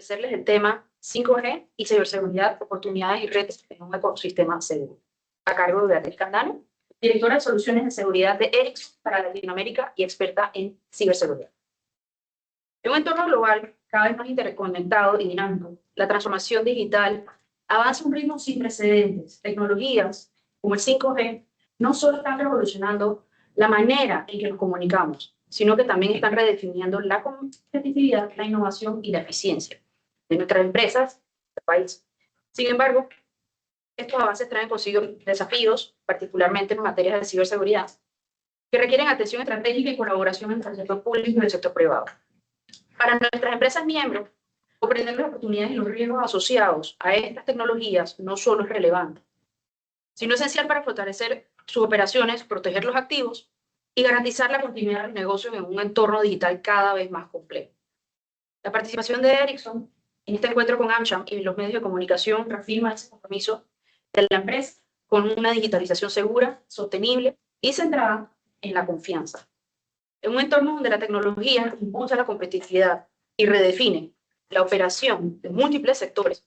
ofrecerles el tema 5G y ciberseguridad, oportunidades y retos en un ecosistema seguro. A cargo de Beatriz Candano, directora de soluciones de seguridad de Ericsson para Latinoamérica y experta en ciberseguridad. En un entorno global cada vez más interconectado y dinámico, la transformación digital avanza a un ritmo sin precedentes. Tecnologías como el 5G no solo están revolucionando la manera en que nos comunicamos, sino que también están redefiniendo la competitividad, la innovación y la eficiencia de nuestras empresas del país. Sin embargo, estos avances traen consigo desafíos, particularmente en materias de ciberseguridad, que requieren atención estratégica y colaboración entre el sector público y el sector privado. Para nuestras empresas miembros, comprender las oportunidades y los riesgos asociados a estas tecnologías no solo es relevante, sino esencial para fortalecer sus operaciones, proteger los activos y garantizar la continuidad de los negocios en un entorno digital cada vez más complejo. La participación de Ericsson en este encuentro con AmCham y los medios de comunicación reafirma ese compromiso de la empresa con una digitalización segura, sostenible y centrada en la confianza. En un entorno donde la tecnología impulsa la competitividad y redefine la operación de múltiples sectores,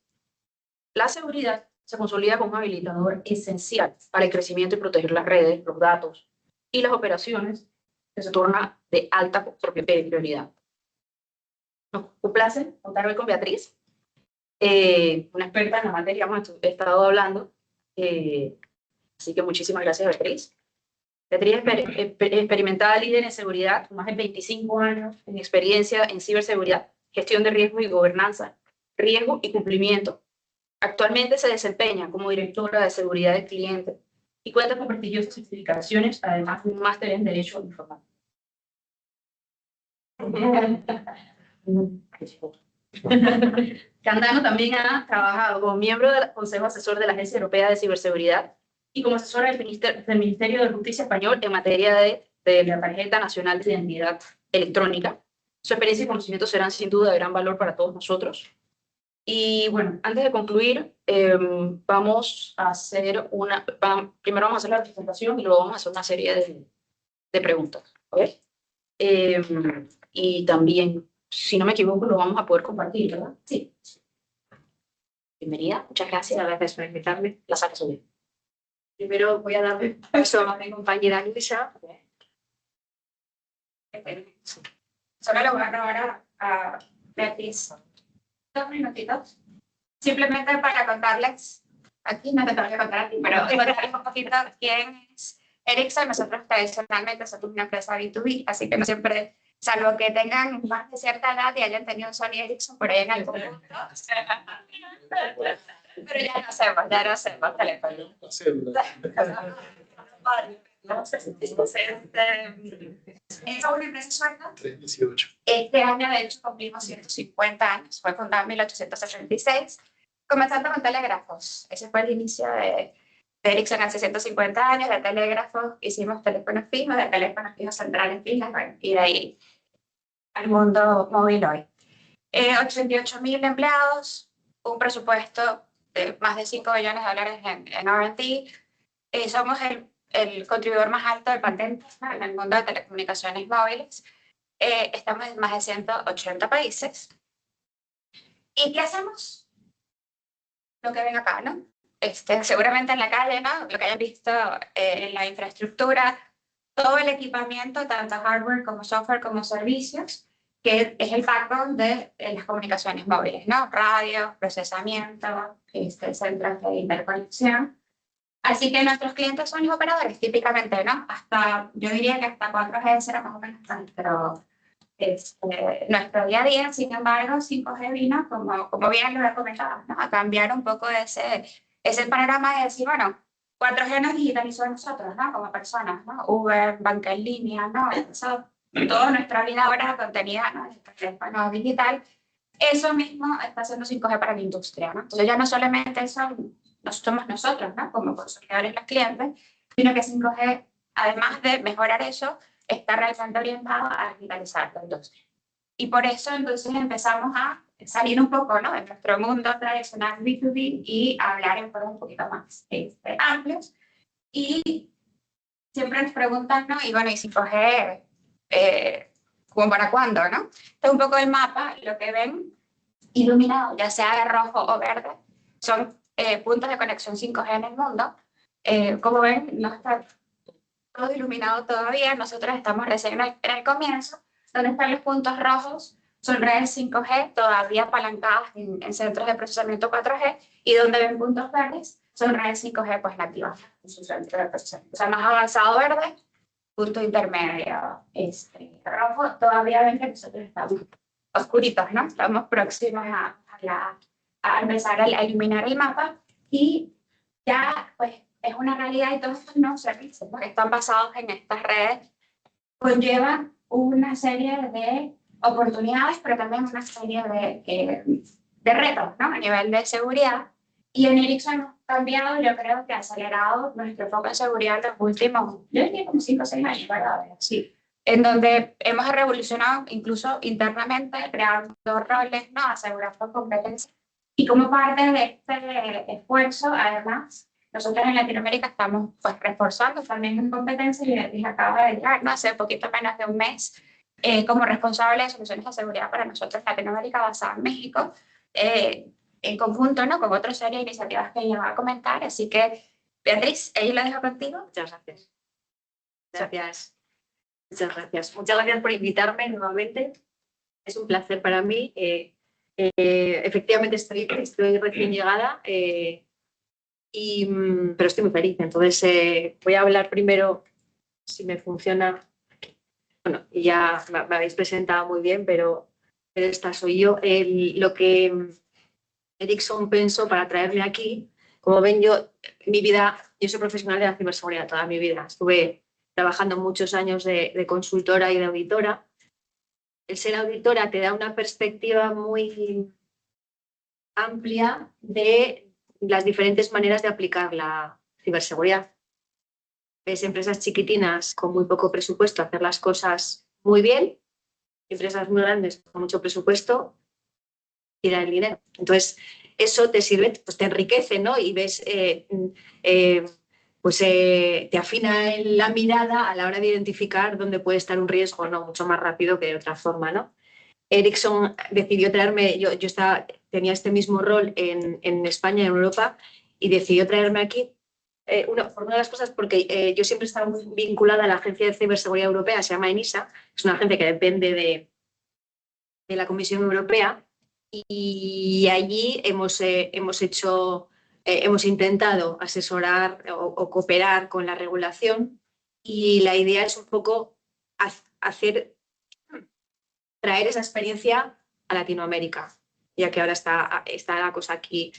la seguridad se consolida como un habilitador esencial para el crecimiento y proteger las redes, los datos y las operaciones que se torna de alta prioridad. Nos complace contar hoy con Beatriz, una experta en la materia, hemos estado hablando, así que muchísimas gracias, Beatriz. Beatriz es experimentada líder en seguridad, con más de 25 años en experiencia en ciberseguridad, gestión de riesgos y gobernanza, riesgo y cumplimiento. Actualmente se desempeña como directora de seguridad del cliente y cuenta con prestigiosas certificaciones, además de un máster en Derecho Informático. Candano también ha trabajado como miembro del Consejo Asesor de la Agencia Europea de Ciberseguridad y como asesora del Ministerio de Justicia español en materia de la Tarjeta Nacional de Identidad Electrónica. Su experiencia y conocimientos serán sin duda de gran valor para todos nosotros. Y bueno, antes de concluir, vamos a hacer primero vamos a hacer la presentación y luego vamos a hacer una serie de preguntas. ¿Okay? Y también, si no me equivoco, lo vamos a poder compartir, ¿verdad? Sí. Bienvenida, muchas gracias. Gracias por invitarme. La saco subir. Primero voy a darle paso a mi compañera Luisa. Solo le voy a robar a Beatriz 2 minutitos, simplemente para contarles, aquí no te tengo que contar a ti, pero contarles un poquito quién es Ericsson. Nosotros tradicionalmente somos una empresa B2B, así que no siempre, salvo que tengan más de cierta edad y hayan tenido un Sony Ericsson por ahí en algún punto, pero ya no hacemos teléfono. Es una empresa sueca. 18. Este año, de hecho, cumplimos 150 años. Fue fundada en 1866, comenzando con telégrafos. Ese fue el inicio de Ericsson hace 150 años. De telégrafos hicimos teléfonos fijos, de teléfonos fijos centrales fijas, bueno, y de ahí al mundo móvil hoy. 88.000 empleados, un presupuesto de más de $5 billones en R&D. Somos el contribuidor más alto de patentes, ¿no?, en el mundo de telecomunicaciones móviles. Estamos en más de 180 países. ¿Y qué hacemos? Lo que ven acá, ¿no? Seguramente en la calle, ¿no? Lo que hayan visto en la infraestructura, todo el equipamiento, tanto hardware como software como servicios, que es el backbone de las comunicaciones móviles, ¿no? Radio, procesamiento, centros de interconexión. Así que nuestros clientes son los operadores, típicamente, ¿no? Yo diría que hasta 4G será más o menos nuestro día a día. Sin embargo, 5G vino, como bien lo he comentado, ¿no?, a cambiar un poco ese panorama de decir, bueno, 4G nos digitalizó a nosotros, ¿no?, como personas, ¿no? Uber, banca en línea, ¿no? Toda nuestra vida ahora contenida, ¿no?, en el teléfono digital. Eso mismo está haciendo 5G para la industria, ¿no? Entonces ya no solamente somos nosotros, ¿no?, como consumidores, los clientes, sino que 5G, además de mejorar eso, está realmente orientado a digitalizar la industria. Y por eso entonces empezamos a salir un poco, ¿no?, de nuestro mundo tradicional B2B y a hablar en forma un poquito más amplios. Y siempre nos preguntan, ¿no?, y bueno, ¿y 5G? ¿Cómo para cuándo, no? Este es un poco el mapa. Lo que ven iluminado, ya sea de rojo o verde, son puntos de conexión 5G en el mundo. Como ven, no está todo iluminado todavía, nosotros estamos recién en el comienzo. Donde están los puntos rojos son redes 5G todavía apalancadas en centros de procesamiento 4G, y donde ven puntos verdes son redes 5G pues nativas en su centro de procesamiento. O sea, más avanzado verde, punto intermedio rojo, todavía ven que nosotros estamos oscuritos, ¿no? Estamos próximos a empezar a iluminar el mapa, y ya pues es una realidad, y todos estos nuevos servicios que están basados en estas redes conllevan una serie de oportunidades, pero también una serie de retos, ¿no? A nivel de seguridad. Y en Ericsson hemos cambiado, yo creo que ha acelerado nuestro foco en seguridad en los últimos, yo diría como 5 o 6 años, ¿verdad? Sí. En donde hemos revolucionado incluso internamente, creando roles, ¿no? Asegurando competencias. Y como parte de este esfuerzo, además, nosotros en Latinoamérica estamos pues reforzando también en competencias, y Beatriz acaba de llegar, ¿no? Hace poquito menos de un mes, como responsable de soluciones de seguridad para nosotros en Latinoamérica, basada en México, en conjunto, ¿no? Con otra serie de iniciativas que ella va a comentar. Así que, Beatriz, ahí lo dejo contigo. Muchas gracias. Gracias. Muchas gracias. Muchas gracias por invitarme nuevamente. Es un placer para mí. Efectivamente estoy recién llegada, pero estoy muy feliz. Entonces voy a hablar primero, si me funciona. Bueno, ya me habéis presentado muy bien, pero esta soy yo. Lo que Ericsson pensó para traerme aquí, como ven, yo soy profesional de la ciberseguridad toda mi vida. Estuve trabajando muchos años de consultora y de auditora. El ser auditora te da una perspectiva muy amplia de las diferentes maneras de aplicar la ciberseguridad. Ves empresas chiquitinas con muy poco presupuesto hacer las cosas muy bien, empresas muy grandes con mucho presupuesto y dar el dinero. Entonces, eso te sirve, pues te enriquece, ¿no? Y ves, te afina la mirada a la hora de identificar dónde puede estar un riesgo, ¿no? Mucho más rápido que de otra forma, ¿no? Ericsson decidió traerme, yo tenía este mismo rol en España y en Europa, y decidió traerme aquí, por una de las cosas, porque yo siempre he estado muy vinculada a la Agencia de Ciberseguridad Europea, se llama ENISA, es una agencia que depende de la Comisión Europea, y allí hemos intentado asesorar o cooperar con la regulación, y la idea es un poco traer esa experiencia a Latinoamérica, ya que ahora está la cosa aquí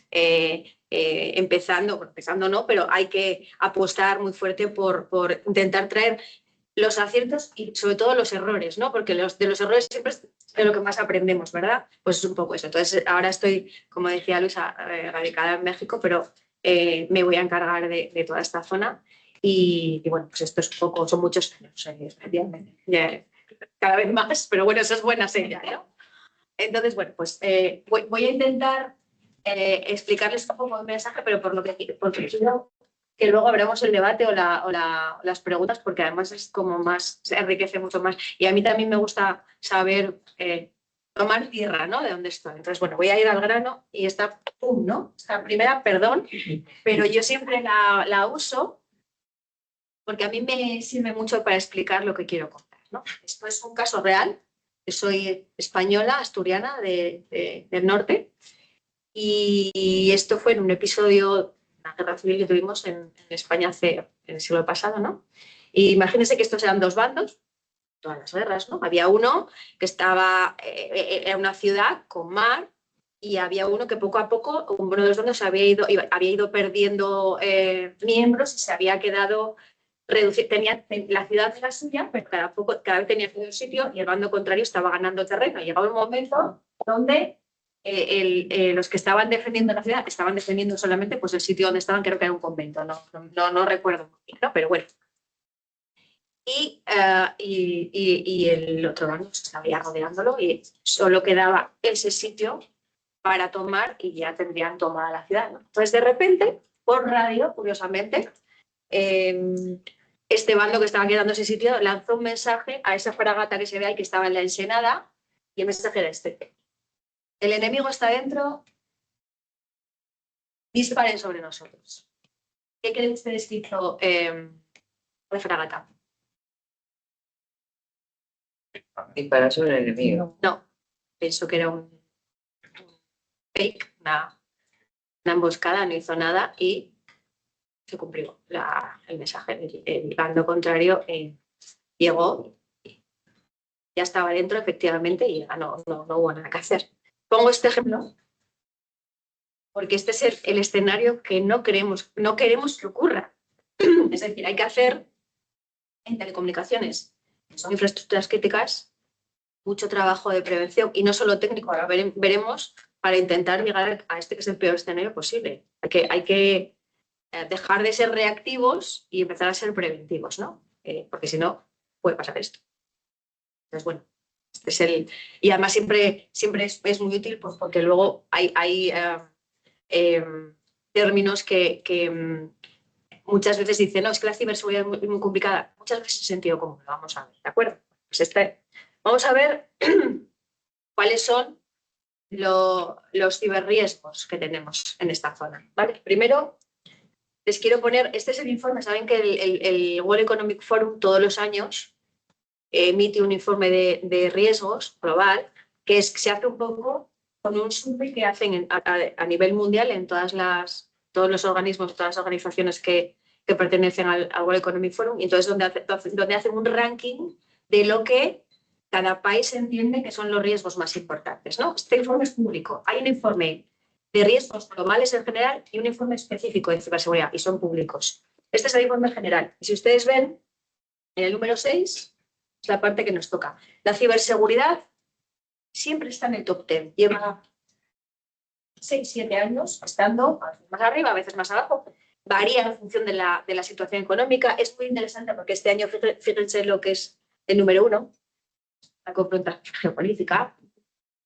empezando no, pero hay que apostar muy fuerte por intentar traer los aciertos y sobre todo los errores, ¿no? Porque de los errores siempre es de lo que más aprendemos, ¿verdad? Pues es un poco eso. Entonces, ahora estoy, como decía Luisa, radicada en México, pero me voy a encargar de toda esta zona, y bueno, pues esto es un poco, son muchos años, cada vez más, pero bueno, eso es buena señal, ¿no? Entonces, bueno, pues voy a intentar explicarles un poco el mensaje, pero porque quiero que luego abramos el debate o las preguntas, porque además es como más, se enriquece mucho más. Y a mí también me gusta saber tomar tierra, ¿no? De dónde estoy. Entonces, bueno, voy a ir al grano, y esta, pum, ¿no? Esta primera, perdón, pero yo siempre la uso porque a mí me sirve mucho para explicar lo que quiero contar, ¿no? Esto es un caso real. Yo soy española, asturiana del norte, y esto fue en un episodio de una guerra civil que tuvimos en España en el siglo pasado, ¿no? Y imagínense que estos eran dos bandos, todas las guerras, ¿no? Había uno que era una ciudad con mar, y había uno que poco a poco, uno de los bandos había ido perdiendo miembros, y se había quedado la ciudad era suya, pero cada vez tenía un sitio, y el bando contrario estaba ganando terreno. Llegaba un momento donde los que estaban defendiendo la ciudad estaban defendiendo solamente pues el sitio donde estaban, creo que era un convento, no recuerdo muy bien, ¿no? Pero bueno. Y el otro bando estaba ya rodeándolo, y solo quedaba ese sitio para tomar, y ya tendrían tomada la ciudad, ¿no? Entonces, de repente, por radio, curiosamente, este bando que estaba quedando ese sitio lanzó un mensaje a esa fragata que se ve ahí, que estaba en la ensenada, y el mensaje era este: El enemigo está dentro, disparen sobre nosotros. ¿Qué creen ustedes que hizo de Fragata? Disparar sobre el enemigo. No, pensó que era un fake, una emboscada, no hizo nada y se cumplió el mensaje. El bando contrario llegó, ya estaba dentro efectivamente y ya no hubo nada que hacer. Pongo este ejemplo porque este es el escenario que no queremos que ocurra. Es decir, hay que hacer en telecomunicaciones, que son infraestructuras críticas, mucho trabajo de prevención y no solo técnico, ahora veremos, para intentar llegar a este que es el peor escenario posible. Hay que dejar de ser reactivos y empezar a ser preventivos, ¿no? Porque si no, puede pasar esto. Entonces, bueno, este es y además siempre es muy útil pues, porque luego hay términos que muchas veces dicen, no, es que la ciberseguridad es muy complicada. Muchas veces es sentido común, lo vamos a ver, ¿de acuerdo? Pues vamos a ver cuáles son los ciberriesgos que tenemos en esta zona, ¿vale? Primero, les quiero poner, este es el informe, saben que el World Economic Forum todos los años emite un informe de riesgos global que se hace un poco con un survey que hacen a nivel mundial en todos los organismos, todas las organizaciones que pertenecen al World Economic Forum, y entonces donde hacen un ranking de lo que cada país entiende que son los riesgos más importantes, ¿no? Este informe es público. Hay un informe de riesgos globales en general y un informe específico de ciberseguridad, y son públicos. Este es el informe general. Y si ustedes ven, en el número 6, es la parte que nos toca. La ciberseguridad siempre está en el top 10. Lleva 6, 7 años estando a veces más arriba, a veces más abajo. Varía en función de la situación económica. Es muy interesante porque este año, fíjense lo que es el número 1, la confrontación geopolítica.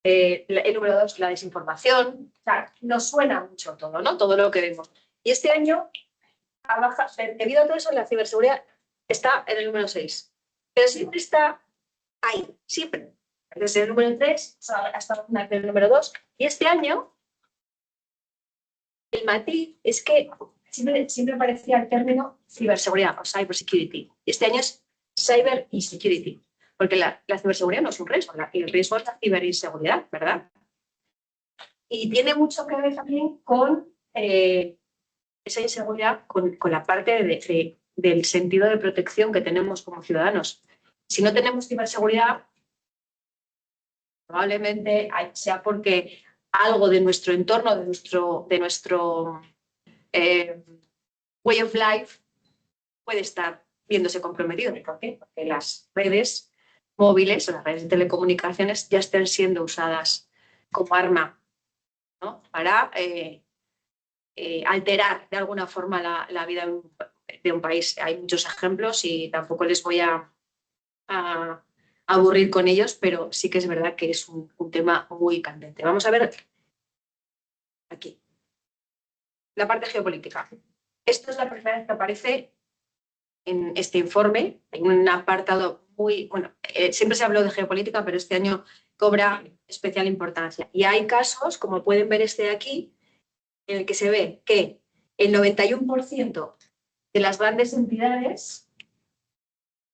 El número 2, la desinformación. O sea, nos suena mucho todo, ¿no? Todo lo que vemos. Y este año, debido a todo eso, la ciberseguridad está en el número 6. Pero siempre está ahí, siempre. Desde el número 3 hasta el número 2. Y este año, el matiz es que siempre aparecía el término ciberseguridad o cybersecurity. Y este año es cyber insecurity. Porque la ciberseguridad no es un riesgo, el riesgo es la ciberinseguridad, ¿verdad? Y tiene mucho que ver también con esa inseguridad, con la parte del sentido de protección que tenemos como ciudadanos. Si no tenemos ciberseguridad, probablemente sea porque algo de nuestro entorno, de nuestro way of life, puede estar viéndose comprometido. ¿Por qué? Porque las redes móviles o las redes de telecomunicaciones ya están siendo usadas como arma, ¿no? Para alterar de alguna forma la vida de un país. Hay muchos ejemplos y tampoco les voy a aburrir con ellos, pero sí que es verdad que es un tema muy candente. Vamos a ver aquí la parte geopolítica. Esto es la primera vez que aparece en este informe, en un apartado muy, bueno, siempre se habló de geopolítica, pero este año cobra especial importancia. Y hay casos, como pueden ver este de aquí, en el que se ve que el 91% de las grandes entidades,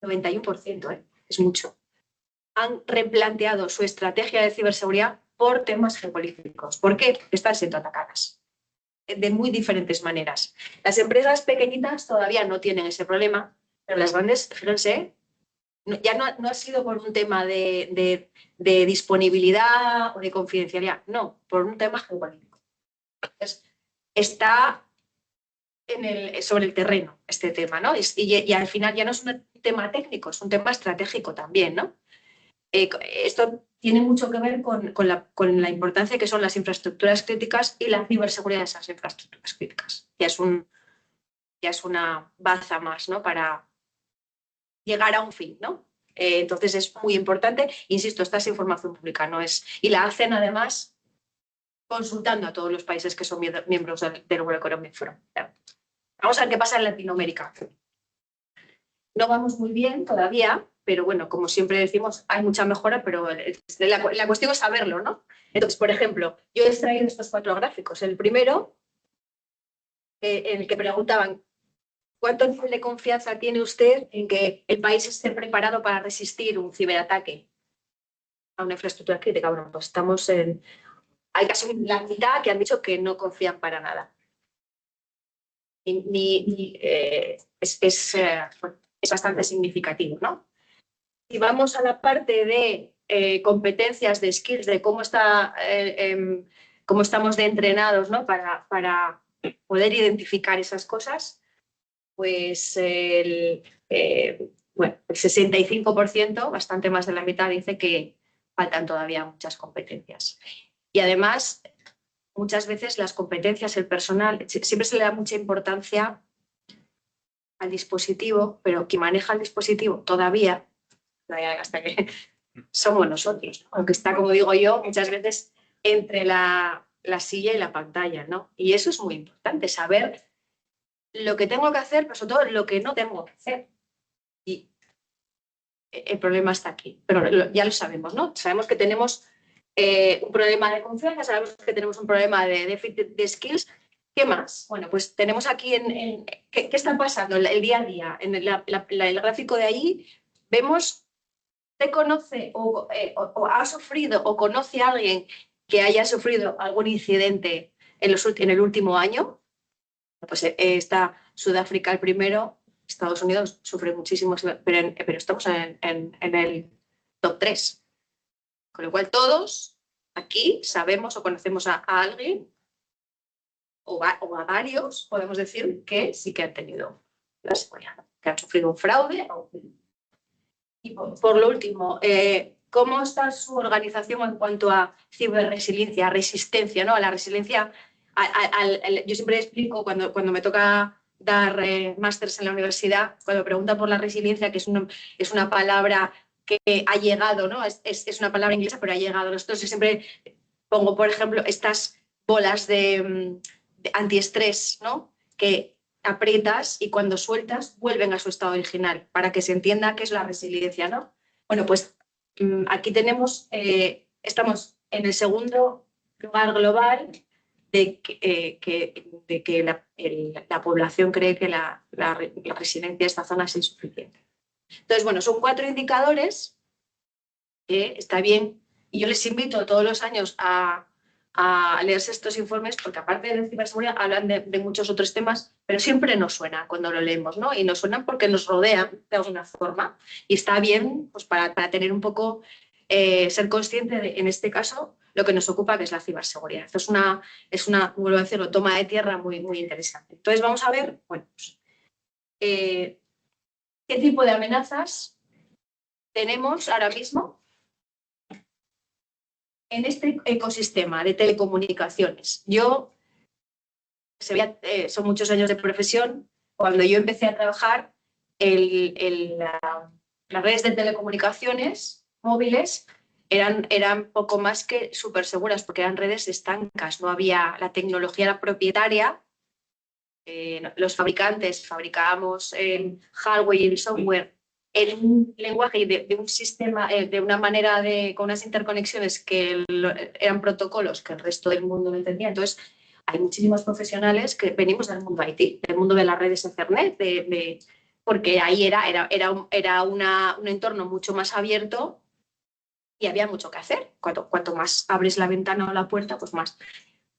91%, es mucho, han replanteado su estrategia de ciberseguridad por temas geopolíticos. ¿Por qué? Porque están siendo atacadas de muy diferentes maneras. Las empresas pequeñitas todavía no tienen ese problema, pero las grandes, fíjense, ya no ha sido por un tema de disponibilidad o de confidencialidad, no, por un tema geopolítico. Entonces, está sobre el terreno este tema, ¿no? Y al final ya no es un tema técnico, es un tema estratégico también, ¿no? Esto tiene mucho que ver con la importancia que son las infraestructuras críticas y la ciberseguridad de esas infraestructuras críticas. Ya es una baza más, ¿no? Para llegar a un fin, ¿no? Entonces es muy importante, insisto, esta es información pública, no es, y la hacen además consultando a todos los países que son miembros del World Economic Forum. Vamos a ver qué pasa en Latinoamérica. No vamos muy bien todavía, pero bueno, como siempre decimos, hay mucha mejora, pero la cuestión es saberlo, ¿no? Entonces, por ejemplo, yo he extraído estos 4 gráficos. El primero, en el que preguntaban ¿cuánto nivel de confianza tiene usted en que el país esté preparado para resistir un ciberataque a una infraestructura crítica? Bueno, pues estamos en... Hay casi la mitad que han dicho que no confían para nada. Es bastante significativo, ¿no? Si vamos a la parte de competencias, de skills, de cómo estamos de entrenados, ¿no? para poder identificar esas cosas, pues el 65%, bastante más de la mitad, dice que faltan todavía muchas competencias. Y además, muchas veces las competencias, el personal, siempre se le da mucha importancia al dispositivo, pero quien maneja el dispositivo todavía, hasta que somos nosotros, ¿no? Aunque está, como digo yo, muchas veces entre la silla y la pantalla, ¿no? Y eso es muy importante, saber lo que tengo que hacer, pero sobre todo lo que no tengo que hacer. Y el problema está aquí, pero ya lo sabemos, ¿no? Sabemos que tenemos un problema de confianza, sabemos que tenemos un problema de déficit de skills. ¿Qué más? Bueno, pues tenemos aquí ¿qué está pasando el día a día? En el gráfico de ahí vemos, ¿usted conoce o ha sufrido o conoce a alguien que haya sufrido algún incidente en el último año? Pues está Sudáfrica el primero, Estados Unidos sufre muchísimo, pero estamos en el top 3. Con lo cual todos aquí sabemos o conocemos a alguien o a varios, podemos decir que sí que han tenido la seguridad, que han sufrido un fraude. Y por lo último, ¿cómo está su organización en cuanto a ciberresiliencia, resistencia, ¿no? A la resiliencia. Yo siempre explico cuando me toca dar másters en la universidad, cuando preguntan por la resiliencia, que es una palabra que ha llegado, ¿no? Es una palabra inglesa, pero ha llegado. Nosotros yo siempre pongo, por ejemplo, estas bolas de antiestrés, ¿no? Que aprietas y cuando sueltas vuelven a su estado original, para que se entienda qué es la resiliencia, ¿no? Bueno, pues aquí estamos en el segundo lugar global de que la población cree que la resiliencia de esta zona es insuficiente. Entonces, bueno, son 4 indicadores que está bien, y yo les invito todos los años a leerse estos informes, porque aparte de ciberseguridad hablan de muchos otros temas, pero siempre nos suena cuando lo leemos, ¿no? Y nos suenan porque nos rodean de alguna forma, y está bien pues, para tener un poco, ser consciente de, en este caso, lo que nos ocupa, que es la ciberseguridad. Esto es una, vuelvo a decirlo, toma de tierra muy, muy interesante. Entonces vamos a ver, bueno, pues, qué tipo de amenazas tenemos ahora mismo en este ecosistema de telecomunicaciones. Son muchos años de profesión. Cuando yo empecé a trabajar, las redes de telecomunicaciones móviles eran poco más que súper seguras, porque eran redes estancas, no había, la tecnología era propietaria, los fabricantes fabricábamos el hardware y el software en un lenguaje y de un sistema, de una manera, con unas interconexiones que eran protocolos que el resto del mundo no entendía. Entonces, hay muchísimos profesionales que venimos del mundo IT, del mundo de las redes Ethernet, porque ahí era un entorno mucho más abierto y había mucho que hacer. Cuanto más abres la ventana o la puerta, pues más.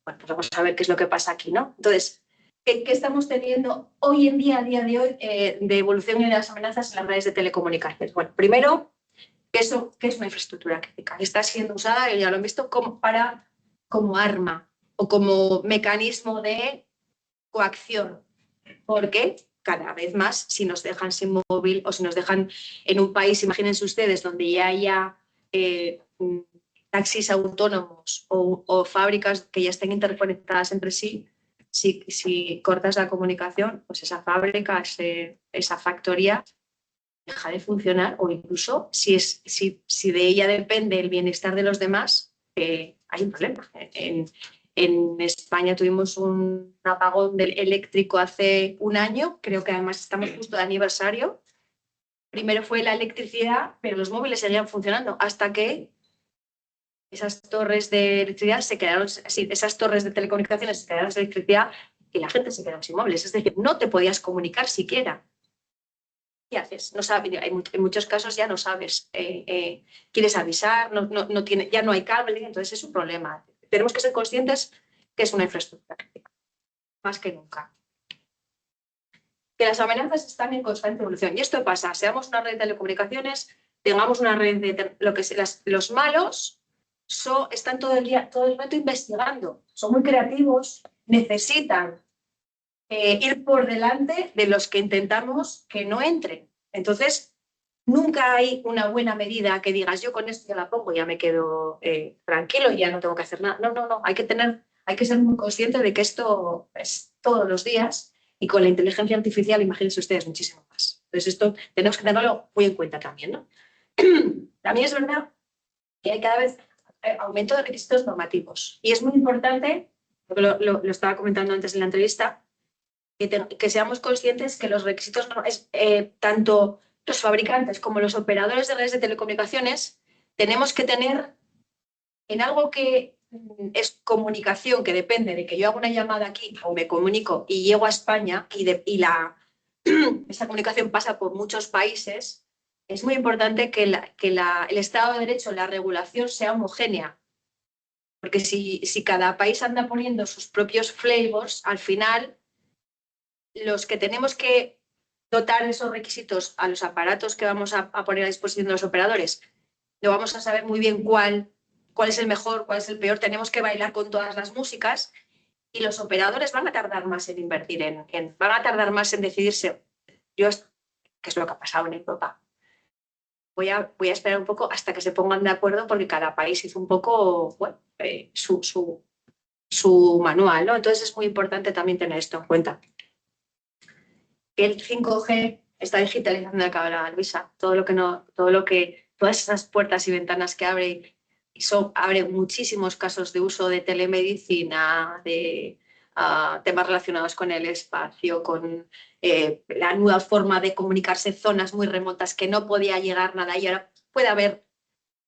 Bueno, pues vamos a ver qué es lo que pasa aquí, ¿no? Entonces, ¿qué estamos teniendo hoy en día, a día de hoy, de evolución y de las amenazas en las redes de telecomunicaciones? Bueno, primero, ¿qué es una infraestructura crítica? Está siendo usada, ya lo han visto, como arma o como mecanismo de coacción, porque cada vez más, si nos dejan sin móvil o si nos dejan en un país, imagínense ustedes, donde ya haya taxis autónomos o fábricas que ya estén interconectadas entre sí, si cortas la comunicación, pues esa fábrica, esa factoría deja de funcionar, o incluso si de ella depende el bienestar de los demás, hay un problema. En España tuvimos un apagón eléctrico hace un año, creo que además estamos justo de aniversario, primero fue la electricidad, pero los móviles seguían funcionando hasta que esas torres de electricidad se quedaron, sí, esas torres de telecomunicaciones se quedaron sin electricidad y la gente se quedó sin móviles. Es decir, no te podías comunicar siquiera. ¿Qué haces? No sabes, en muchos casos ya no sabes. Quieres avisar, no tiene, ya no hay cable, entonces es un problema. Tenemos que ser conscientes que es una infraestructura crítica, más que nunca. Que las amenazas están en constante evolución. Y esto pasa, seamos una red de telecomunicaciones, tengamos una red de lo que los malos están todo el rato investigando, son muy creativos, necesitan ir por delante de los que intentamos que no entren. Entonces, nunca hay una buena medida que digas, yo con esto ya la pongo, ya me quedo tranquilo y ya no tengo que hacer nada. No, hay que ser muy consciente de que esto es todos los días y con la inteligencia artificial, imagínense ustedes, muchísimo más. Entonces, esto tenemos que tenerlo muy en cuenta también, ¿no? También es verdad que hay cada vez aumento de requisitos normativos y es muy importante, porque lo estaba comentando antes en la entrevista, que seamos conscientes que los requisitos, tanto los fabricantes como los operadores de redes de telecomunicaciones, tenemos que tener en algo que es comunicación, que depende de que yo haga una llamada aquí o me comunico y llego a España esa comunicación pasa por muchos países, es muy importante que el Estado de Derecho, la regulación sea homogénea. Porque si cada país anda poniendo sus propios flavors, al final los que tenemos que dotar esos requisitos a los aparatos que vamos a poner a disposición de los operadores, no vamos a saber muy bien cuál es el mejor, cuál es el peor. Tenemos que bailar con todas las músicas y los operadores van a tardar más en invertir, van a tardar más en decidirse. Que es lo que ha pasado en Europa. Voy a esperar un poco hasta que se pongan de acuerdo porque cada país hizo un poco su manual, ¿no? Entonces es muy importante también tener esto en cuenta. El 5G está digitalizando la cámara, Luisa. Todas esas puertas y ventanas que abre muchísimos casos de uso de telemedicina, de temas relacionados con el espacio, con la nueva forma de comunicarse, zonas muy remotas que no podía llegar nada y ahora puede haber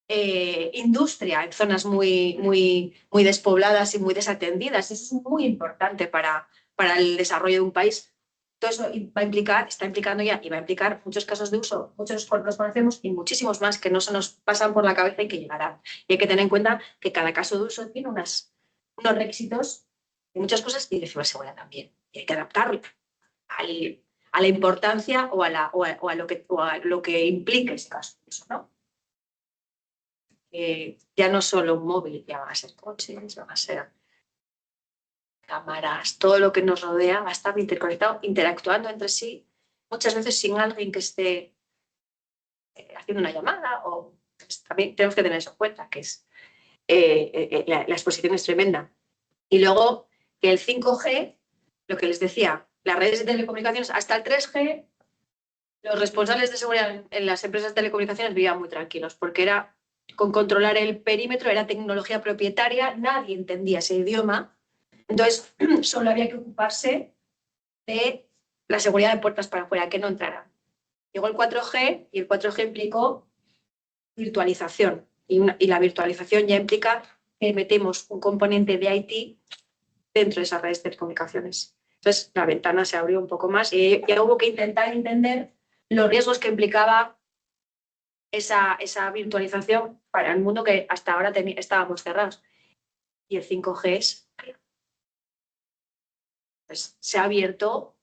industria en zonas muy despobladas y muy desatendidas. Eso es muy importante para el desarrollo de un país. Todo eso está implicando ya y va a implicar muchos casos de uso, muchos los conocemos y muchísimos más que no se nos pasan por la cabeza y que llegarán. Y hay que tener en cuenta que cada caso de uso tiene unos requisitos de muchas cosas y de ciberseguridad también. Y hay que adaptarlo a la importancia o a lo que implica ese caso de uso, ¿no? Ya no solo un móvil, ya van a ser coches, van a ser cámaras, todo lo que nos rodea va a estar interconectado, interactuando entre sí, muchas veces sin alguien que esté haciendo una llamada, o pues, también tenemos que tener eso en cuenta, que es la exposición es tremenda. Y luego que el 5G, lo que les decía, las redes de telecomunicaciones, hasta el 3G, los responsables de seguridad en las empresas de telecomunicaciones vivían muy tranquilos, porque era con controlar el perímetro, era tecnología propietaria, nadie entendía ese idioma. Entonces, solo había que ocuparse de la seguridad de puertas para afuera, que no entraran. Llegó el 4G y el 4G implicó virtualización. Y la virtualización ya implica que metemos un componente de IT dentro de esas redes de telecomunicaciones. Entonces, la ventana se abrió un poco más y ya hubo que intentar entender los riesgos que implicaba esa virtualización para el mundo que hasta ahora estábamos cerrados. Y el 5G pues, se ha abierto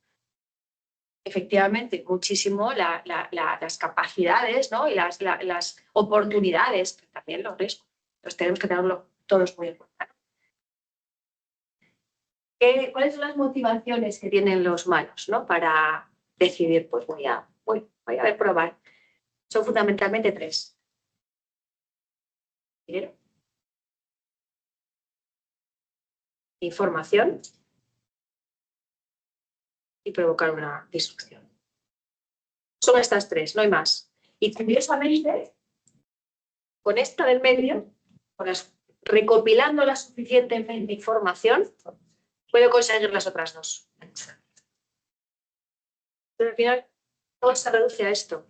efectivamente muchísimo las capacidades, ¿no? Y las oportunidades, pero también los riesgos. Entonces tenemos que tenerlo todos muy en cuenta. ¿Cuáles son las motivaciones que tienen los malos, ¿no? Para decidir, pues voy a ver, probar? Son fundamentalmente tres. Dinero, información y provocar una disrupción. Son estas tres, no hay más. Y curiosamente, con esta del medio, recopilando la suficientemente información, puedo conseguir las otras dos. Pero al final, todo se reduce a esto.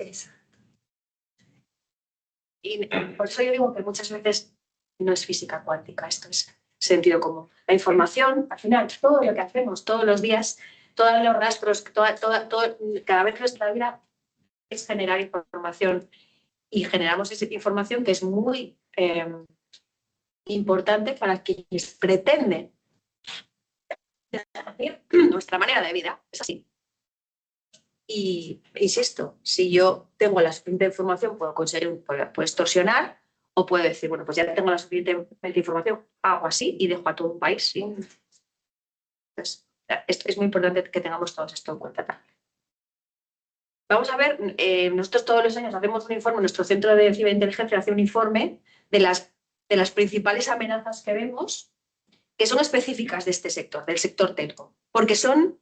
Y por eso yo digo que muchas veces no es física cuántica, esto es sentido común. La información, al final, todo lo que hacemos todos los días, todos los rastros, cada vez nuestra vida es generar información y generamos esa información que es muy importante para quienes pretenden nuestra manera de vida. Es así. Y insisto, si yo tengo la suficiente información, puedo conseguir, puedo extorsionar, o puedo decir, bueno, pues ya tengo la suficiente información, hago así y dejo a todo un país sin. Entonces, es muy importante que tengamos todo esto en cuenta. Vamos a ver, nosotros todos los años hacemos un informe, nuestro centro de ciberinteligencia hace un informe de las principales amenazas que vemos, que son específicas de este sector, del sector telco, porque son un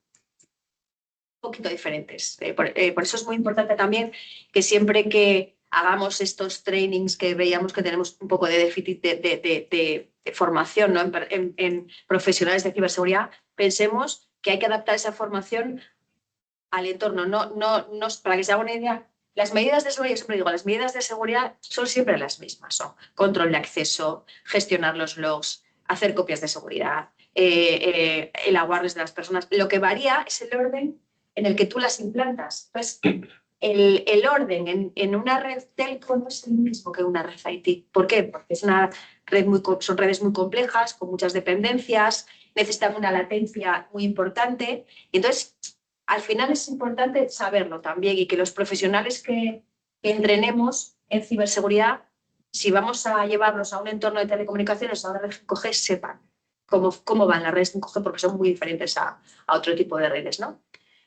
poquito diferentes. Por eso es muy importante también que siempre que hagamos estos trainings que veíamos que tenemos un poco de déficit de formación, ¿no? en profesionales de ciberseguridad, pensemos que hay que adaptar esa formación al entorno. No, para que se haga una idea, las medidas de seguridad, yo siempre digo, las medidas de seguridad son siempre las mismas. Son control de acceso, gestionar los logs, hacer copias de seguridad, el awareness de las personas. Lo que varía es el orden en el que tú las implantas. Entonces, el orden en una red telco no es el mismo que una red IT. ¿Por qué? Porque es una red son redes muy complejas, con muchas dependencias, necesitan una latencia muy importante. Y entonces, al final es importante saberlo también y que los profesionales que entrenemos en ciberseguridad, si vamos a llevarlos a un entorno de telecomunicaciones, a una red 5G, sepan cómo van las redes 5G, porque son muy diferentes a otro tipo de redes, ¿no?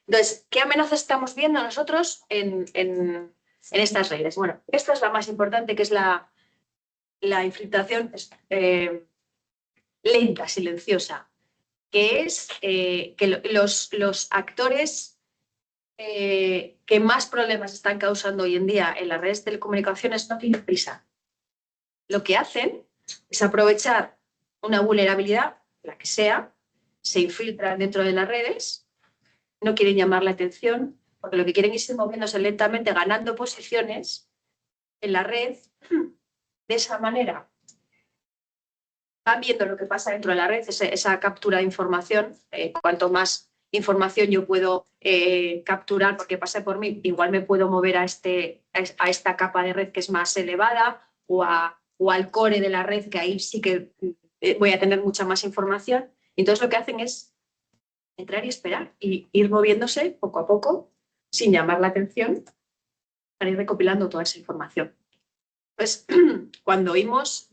Entonces, ¿qué amenazas estamos viendo nosotros en estas redes? Bueno, esta es la más importante, que es la infiltración lenta, silenciosa, que es que los actores que más problemas están causando hoy en día en las redes de telecomunicaciones no tienen prisa. Lo que hacen es aprovechar una vulnerabilidad, la que sea, se infiltran dentro de las redes, no quieren llamar la atención, porque lo que quieren es ir moviéndose lentamente, ganando posiciones en la red. De esa manera van viendo lo que pasa dentro de la red, esa captura de información. Cuanto más información yo puedo capturar porque pase por mí, igual me puedo mover a esta capa de red que es más elevada, o al core de la red, que ahí sí que voy a tener mucha más información. Entonces lo que hacen es entrar y esperar y ir moviéndose poco a poco sin llamar la atención para ir recopilando toda esa información. Pues cuando oímos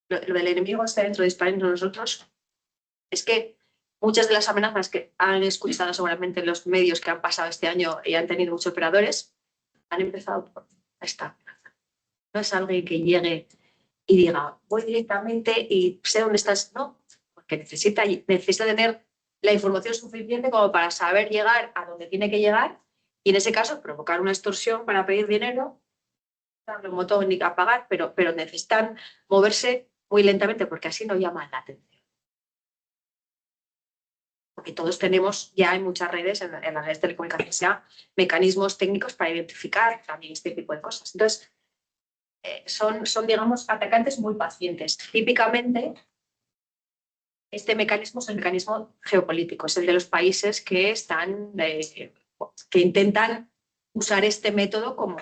lo del enemigo está dentro, disparando nosotros, es que muchas de las amenazas que han escuchado seguramente en los medios que han pasado este año y han tenido muchos operadores, han empezado por esta. No es alguien que llegue y diga, voy directamente y sé dónde estás. No, porque necesita tener la información suficiente como para saber llegar a donde tiene que llegar, y en ese caso provocar una extorsión para pedir dinero, darle un botón y a pagar, pero necesitan moverse muy lentamente porque así no llaman la atención. Porque todos tenemos ya en muchas redes, en las redes de telecomunicaciones, ya mecanismos técnicos para identificar también este tipo de cosas. Entonces, son, digamos, atacantes muy pacientes. Típicamente, este mecanismo es el mecanismo geopolítico, es el de los países que que intentan usar este método como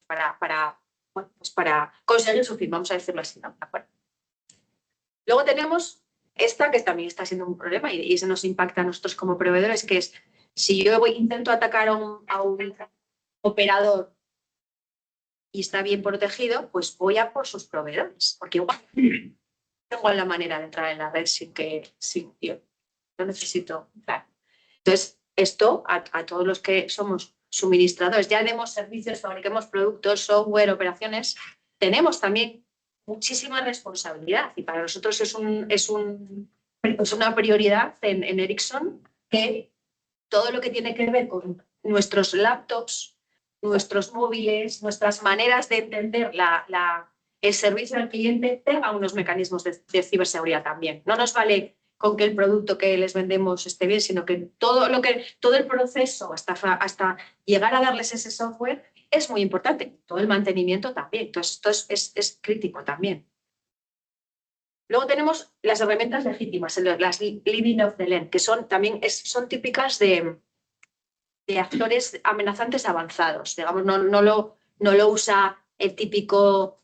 para conseguir su fin, vamos a decirlo así, ¿no? ¿De acuerdo? Luego tenemos esta, que también está siendo un problema y eso nos impacta a nosotros como proveedores, que es, si yo intento atacar a un operador y está bien protegido, pues voy a por sus proveedores, porque igual tengo la manera de entrar en la red sin yo no necesito. Claro. Entonces, esto a todos los que somos suministradores, ya demos servicios, fabriquemos productos, software, operaciones, tenemos también muchísima responsabilidad, y para nosotros es una prioridad en Ericsson, que todo lo que tiene que ver con nuestros laptops, nuestros móviles, nuestras maneras de entender el servicio al cliente, tenga unos mecanismos de ciberseguridad también. No nos vale con que el producto que les vendemos esté bien, sino que todo el proceso hasta llegar a darles ese software es muy importante. Todo el mantenimiento también. Entonces, esto es crítico también. Luego tenemos las herramientas legítimas, las Living of the Land, que son también son típicas de actores amenazantes avanzados. Digamos, no lo usa el típico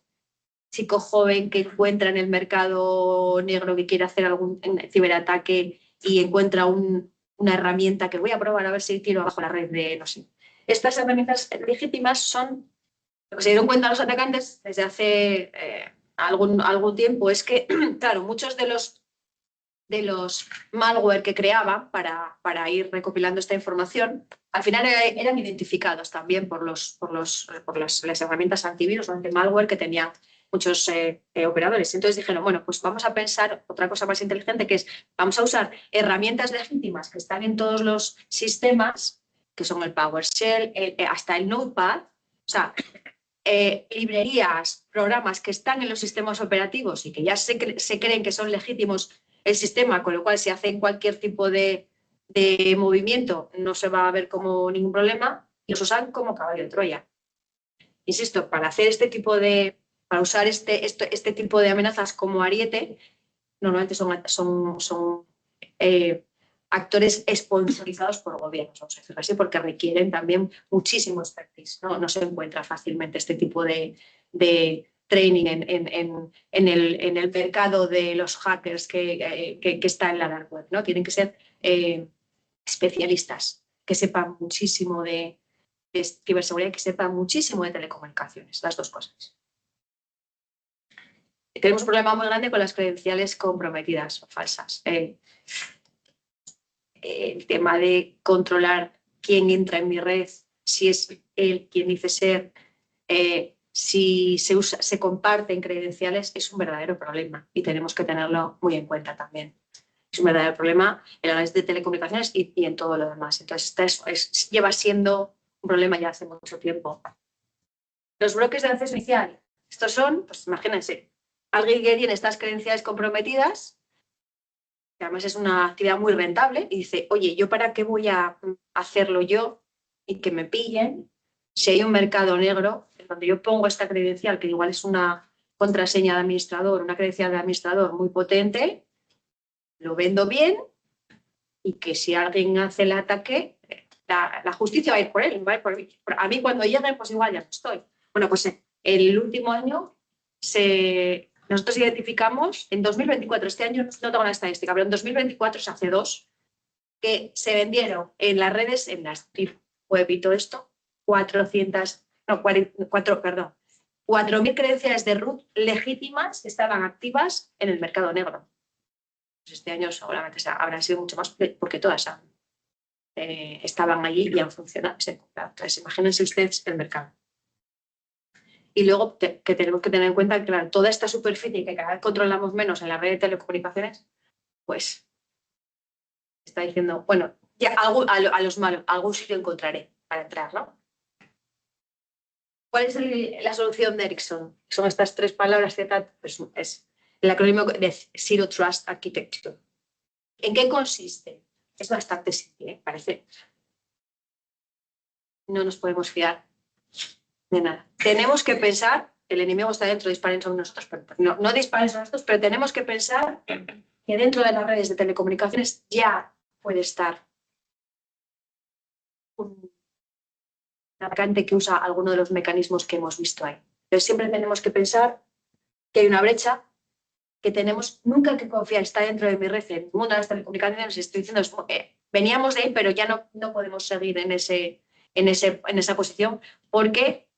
chico joven que encuentra en el mercado negro que quiere hacer algún ciberataque y encuentra una herramienta que voy a probar a ver si tiro abajo la red de, no sé. Estas herramientas legítimas son lo que se dieron cuenta los atacantes desde hace algún tiempo, es que, claro, muchos de los malware que creaban para ir recopilando esta información, al final eran identificados también por las herramientas antivirus o anti-malware que tenían muchos operadores. Entonces dijeron, bueno, pues vamos a pensar otra cosa más inteligente, que es, vamos a usar herramientas legítimas que están en todos los sistemas, que son el PowerShell, hasta el Notepad, o sea, librerías, programas que están en los sistemas operativos y que ya se creen que son legítimos el sistema, con lo cual si hacen cualquier tipo de movimiento no se va a ver como ningún problema, y los usan como caballo de Troya. Insisto, para hacer para usar este tipo de amenazas como ariete, normalmente son actores sponsorizados por gobiernos, vamos a decirlo así, porque requieren también muchísimo expertise. No se encuentra fácilmente este tipo de training en el mercado de los hackers que está en la dark web, ¿no? Tienen que ser especialistas que sepan muchísimo de ciberseguridad y que sepan muchísimo de telecomunicaciones, las dos cosas. Tenemos un problema muy grande con las credenciales comprometidas o falsas. El tema de controlar quién entra en mi red, si es él quien dice ser, si se comparten credenciales, es un verdadero problema y tenemos que tenerlo muy en cuenta también. Es un verdadero problema en la red de telecomunicaciones y en todo lo demás. Entonces, lleva siendo un problema ya hace mucho tiempo. Los bloques de acceso inicial, estos son, pues imagínense, alguien que tiene estas credenciales comprometidas, que además es una actividad muy rentable, y dice, oye, ¿yo para qué voy a hacerlo yo y que me pillen si hay un mercado negro en donde yo pongo esta credencial, que igual es una contraseña de administrador, una credencial de administrador muy potente, lo vendo bien y que si alguien hace el ataque, la justicia va a ir por él, va a ir por mí. A mí cuando llegue, pues igual ya no estoy. Bueno, pues el último año nosotros identificamos, en 2024, este año no tengo la estadística, pero en 2024, hace 2, que se vendieron en las redes, en las web y todo esto, 4.000 credenciales de root legítimas que estaban activas en el mercado negro. Pues este año seguramente habrán sido mucho más porque todas estaban allí y han funcionado. Entonces, imagínense ustedes el mercado. Y luego que tenemos que tener en cuenta que claro, toda esta superficie que cada vez controlamos menos en la red de telecomunicaciones, pues está diciendo, bueno, ya a los malos, algún sitio encontraré para entrar, ¿no? ¿Cuál es la solución de Ericsson? Son estas 3 palabras, pues es el acrónimo de Zero Trust Architecture. ¿En qué consiste? Es bastante simple, parece. No nos podemos fiar de nada. Tenemos que pensar, el enemigo está dentro, disparen sobre nosotros, pero no disparen sobre nosotros, pero tenemos que pensar que dentro de las redes de telecomunicaciones ya puede estar un atacante que usa alguno de los mecanismos que hemos visto ahí. Entonces siempre tenemos que pensar que hay una brecha, que tenemos nunca que confiar, está dentro de mi red, en el mundo de las telecomunicaciones, estoy diciendo, es como que veníamos de ahí, pero ya no podemos seguir en esa posición, porque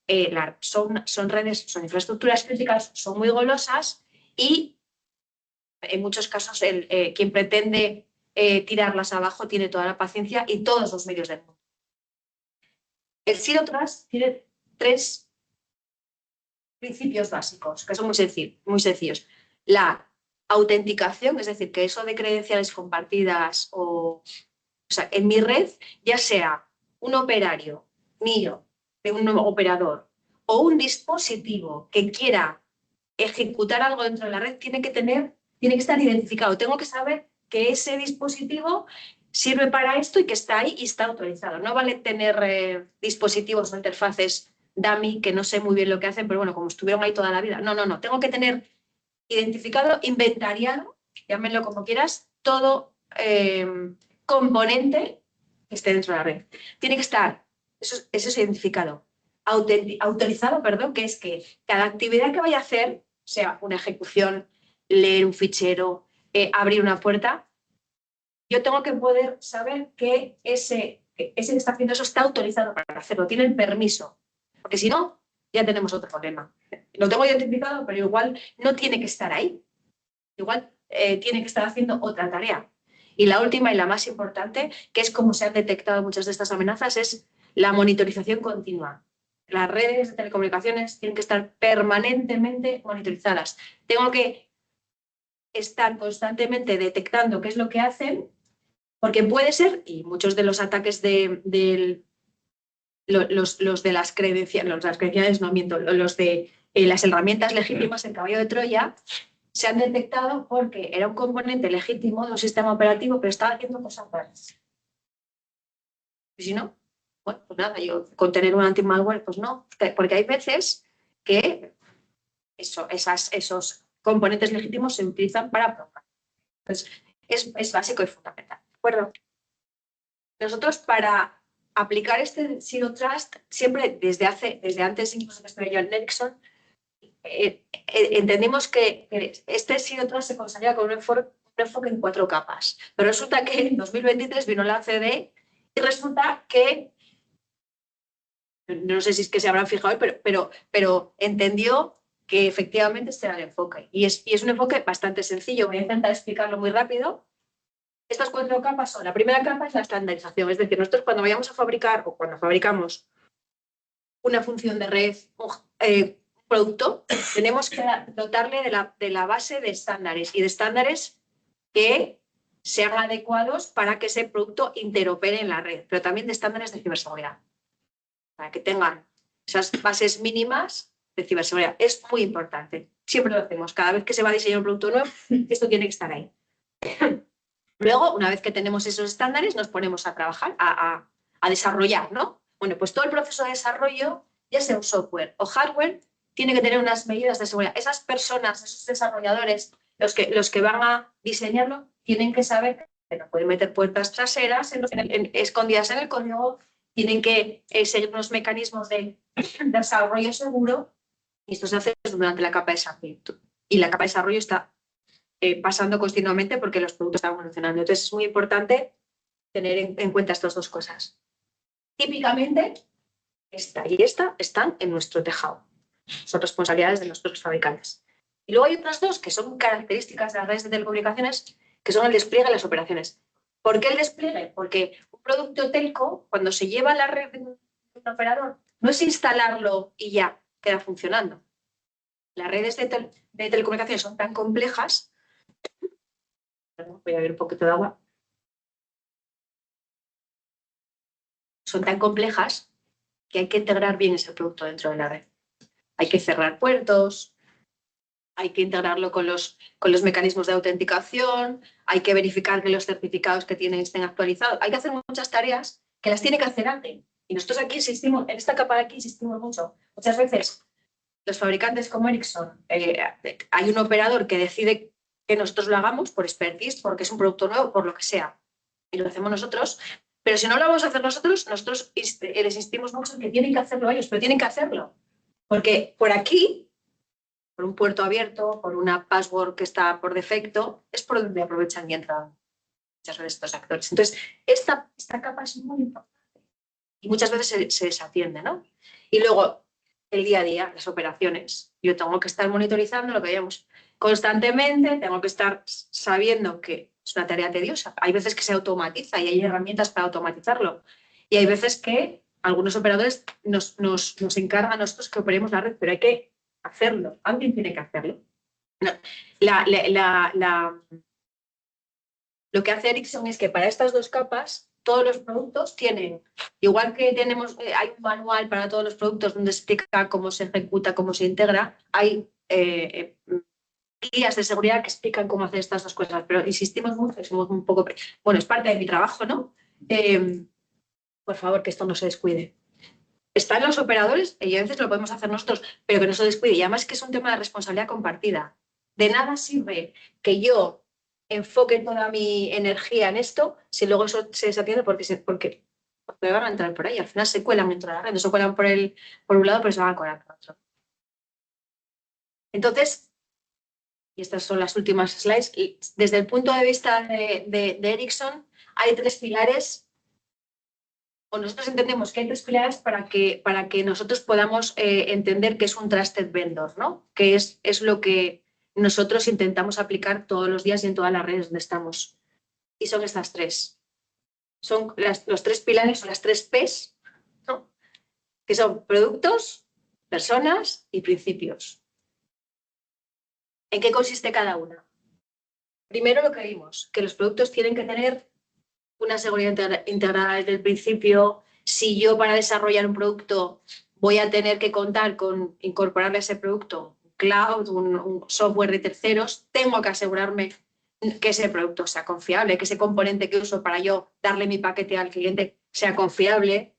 son redes, son infraestructuras críticas, son muy golosas y en muchos casos quien pretende tirarlas abajo tiene toda la paciencia y todos los medios del mundo. El Zero Trust tiene 3 principios básicos, que son muy sencillos. La autenticación, es decir, que eso de credenciales compartidas o sea, en mi red, ya sea un operario mío, de un operador, o un dispositivo que quiera ejecutar algo dentro de la red, tiene que estar identificado. Tengo que saber que ese dispositivo sirve para esto y que está ahí y está autorizado. No vale tener dispositivos o interfaces dummy que no sé muy bien lo que hacen, pero bueno, como estuvieron ahí toda la vida. No, no, no. Tengo que tener identificado, inventariado, llámenlo como quieras, todo componente que esté dentro de la red. Tiene que estar, eso es identificado, autorizado, perdón, que es que cada actividad que vaya a hacer, sea una ejecución, leer un fichero, abrir una puerta, yo tengo que poder saber que ese que está haciendo eso está autorizado para hacerlo, tiene el permiso, porque si no, ya tenemos otro problema. Lo tengo identificado, pero igual no tiene que estar ahí. Igual tiene que estar haciendo otra tarea. Y la última y la más importante, que es como se han detectado muchas de estas amenazas, es la monitorización continua. Las redes de telecomunicaciones tienen que estar permanentemente monitorizadas. Tengo que estar constantemente detectando qué es lo que hacen, porque puede ser, y muchos de los ataques los de las credenciales, no miento, los de las herramientas legítimas, el caballo de Troya, se han detectado porque era un componente legítimo de un sistema operativo, pero estaba haciendo cosas raras. Y si no, bueno, pues nada, yo con tener un anti-malware, pues no, porque hay veces que esos componentes legítimos se utilizan para probar. Entonces, es básico y fundamental. ¿De acuerdo? Nosotros para aplicar este Zero Trust, siempre desde antes incluso que estuve yo en Ericsson, entendimos que este Zero Trust se conseguía con un enfoque en 4 capas. Pero resulta que en 2023 vino la OCDE y resulta que, no sé si es que se habrán fijado, pero entendió que efectivamente este era el enfoque. Y es un enfoque bastante sencillo. Voy a intentar explicarlo muy rápido. Estas 4 capas son, la primera capa es la estandarización, es decir, nosotros cuando vayamos a fabricar o cuando fabricamos una función de red, un producto, tenemos que dotarle de la base de estándares y de estándares que sean adecuados para que ese producto interopere en la red, pero también de estándares de ciberseguridad, para que tengan esas bases mínimas de ciberseguridad. Es muy importante, siempre lo hacemos, cada vez que se va a diseñar un producto nuevo, esto tiene que estar ahí. Luego, una vez que tenemos esos estándares, nos ponemos a trabajar, a desarrollar, ¿no? Bueno, pues todo el proceso de desarrollo, ya sea un software o hardware, tiene que tener unas medidas de seguridad. Esas personas, esos desarrolladores, los que van a diseñarlo, tienen que saber que no pueden meter puertas traseras escondidas en el código, tienen que seguir unos mecanismos de desarrollo seguro, y esto se hace durante la capa de desarrollo. Y la capa de desarrollo está pasando continuamente porque los productos están evolucionando. Entonces es muy importante tener en cuenta estas 2 cosas. Típicamente, esta y esta están en nuestro tejado. Son responsabilidades de nuestros fabricantes. Y luego hay otras 2 que son características de las redes de telecomunicaciones, que son el despliegue y las operaciones. ¿Por qué el despliegue? Porque un producto telco, cuando se lleva a la red de un operador, no es instalarlo y ya queda funcionando. Las redes de telecomunicaciones son tan complejas. Voy a beber un poquito de agua. Son tan complejas que hay que integrar bien ese producto dentro de la red. Hay que cerrar puertos, hay que integrarlo con los mecanismos de autenticación, hay que verificar que los certificados que tienen estén actualizados. Hay que hacer muchas tareas que las tiene que hacer alguien. Y nosotros aquí insistimos, en esta capa de aquí insistimos mucho. Muchas veces los fabricantes como Ericsson, hay un operador que decide que nosotros lo hagamos por expertise, porque es un producto nuevo, por lo que sea, y lo hacemos nosotros. Pero si no lo vamos a hacer nosotros les insistimos mucho en que tienen que hacerlo ellos, pero tienen que hacerlo. Porque por aquí, por un puerto abierto, por una password que está por defecto, es por donde aprovechan y entran muchas veces estos actores. Entonces, esta capa es muy importante y muchas veces se desatiende, ¿no? Y luego, el día a día, las operaciones. Yo tengo que estar monitorizando lo que veamos constantemente, tengo que estar sabiendo que es una tarea tediosa. Hay veces que se automatiza y hay herramientas para automatizarlo. Y hay veces que algunos operadores nos encargan a nosotros que operemos la red, pero hay que hacerlo. Alguien tiene que hacerlo. Lo que hace Ericsson es que para estas 2 capas todos los productos tienen, igual que hay un manual para todos los productos donde se explica cómo se ejecuta, cómo se integra, hay guías de seguridad que explican cómo hacer estas 2 cosas, pero insistimos mucho, somos un poco... Bueno, es parte de mi trabajo, ¿no? Por favor, que esto no se descuide. están los operadores y a veces lo podemos hacer nosotros, pero que no se descuide. Y además que es un tema de responsabilidad compartida. De nada sirve que yo enfoque toda mi energía en esto si luego eso se desatiende porque me van a entrar por ahí. Al final se cuelan dentro de la red, no se cuelan por un lado, pero se van a colar por otro. Entonces, y estas son las últimas slides, desde el punto de vista de Ericsson, hay 3 pilares, o nosotros entendemos que hay 3 pilares para que nosotros podamos entender que es un trusted vendor, ¿no? Que es lo que nosotros intentamos aplicar todos los días y en todas las redes donde estamos. Y son estas 3. Son los 3 pilares, o las 3 Ps, ¿no? Que son productos, personas y principios. ¿En qué consiste cada una? Primero lo que vimos, que los productos tienen que tener una seguridad integrada desde el principio. Si yo para desarrollar un producto voy a tener que contar con incorporarle a ese producto cloud, un software de terceros, tengo que asegurarme que ese producto sea confiable, que ese componente que uso para yo darle mi paquete al cliente sea confiable,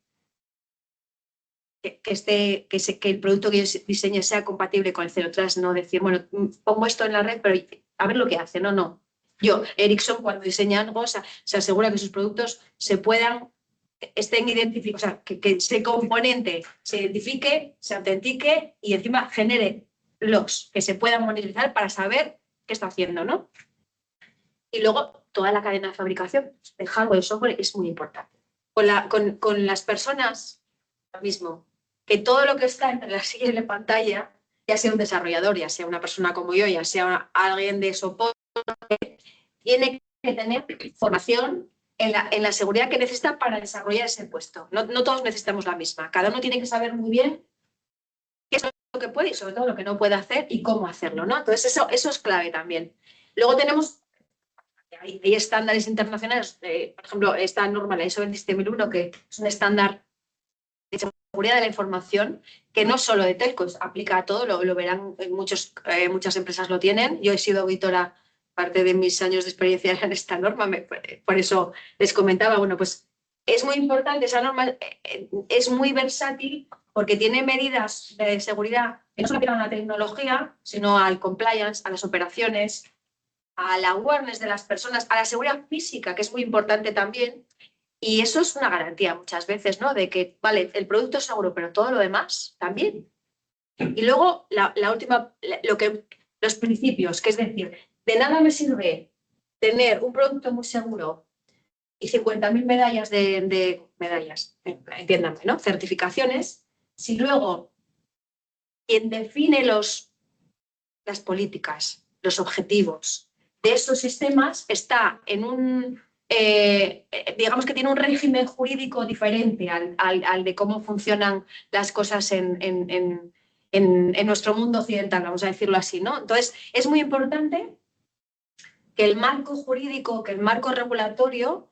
que el producto que yo diseñe sea compatible con el Zero Trust, no decir, bueno, pongo esto en la red, pero a ver lo que hace. No. Ericsson, cuando diseña algo, se asegura que sus productos estén identificados, o sea, que ese componente se identifique, se autentique y encima genere logs que se puedan monitorizar para saber qué está haciendo, ¿no? Y luego, toda la cadena de fabricación de hardware y software es muy importante. Con las personas, lo mismo, que todo lo que está entre la silla y la pantalla, ya sea un desarrollador, ya sea una persona como yo, ya sea alguien de soporte, tiene que tener formación en la seguridad que necesita para desarrollar ese puesto. No todos necesitamos la misma. Cada uno tiene que saber muy bien qué es lo que puede y sobre todo lo que no puede hacer y cómo hacerlo, ¿no? Entonces eso es clave también. Luego tenemos, hay estándares internacionales, por ejemplo, esta norma, la ISO 27001, que es un estándar de seguridad de la información, que no solo de telcos, aplica a todo, lo verán, muchas empresas lo tienen. Yo he sido auditora, parte de mis años de experiencia en esta norma, por eso les comentaba, bueno, pues es muy importante, esa norma es muy versátil porque tiene medidas de seguridad que no solo aplican a la tecnología, sino al compliance, a las operaciones, a la awareness de las personas, a la seguridad física, que es muy importante también. Y eso es una garantía muchas veces, ¿no? De que, vale, el producto es seguro, pero todo lo demás también. Y luego, la última, los principios, que es decir, de nada me sirve tener un producto muy seguro y 50.000 medallas medallas, entiéndanme, ¿no? Certificaciones, si luego quien define las políticas, los objetivos de esos sistemas está en digamos que tiene un régimen jurídico diferente al de cómo funcionan las cosas en nuestro mundo occidental, vamos a decirlo así, ¿no? Entonces, es muy importante que el marco jurídico, que el marco regulatorio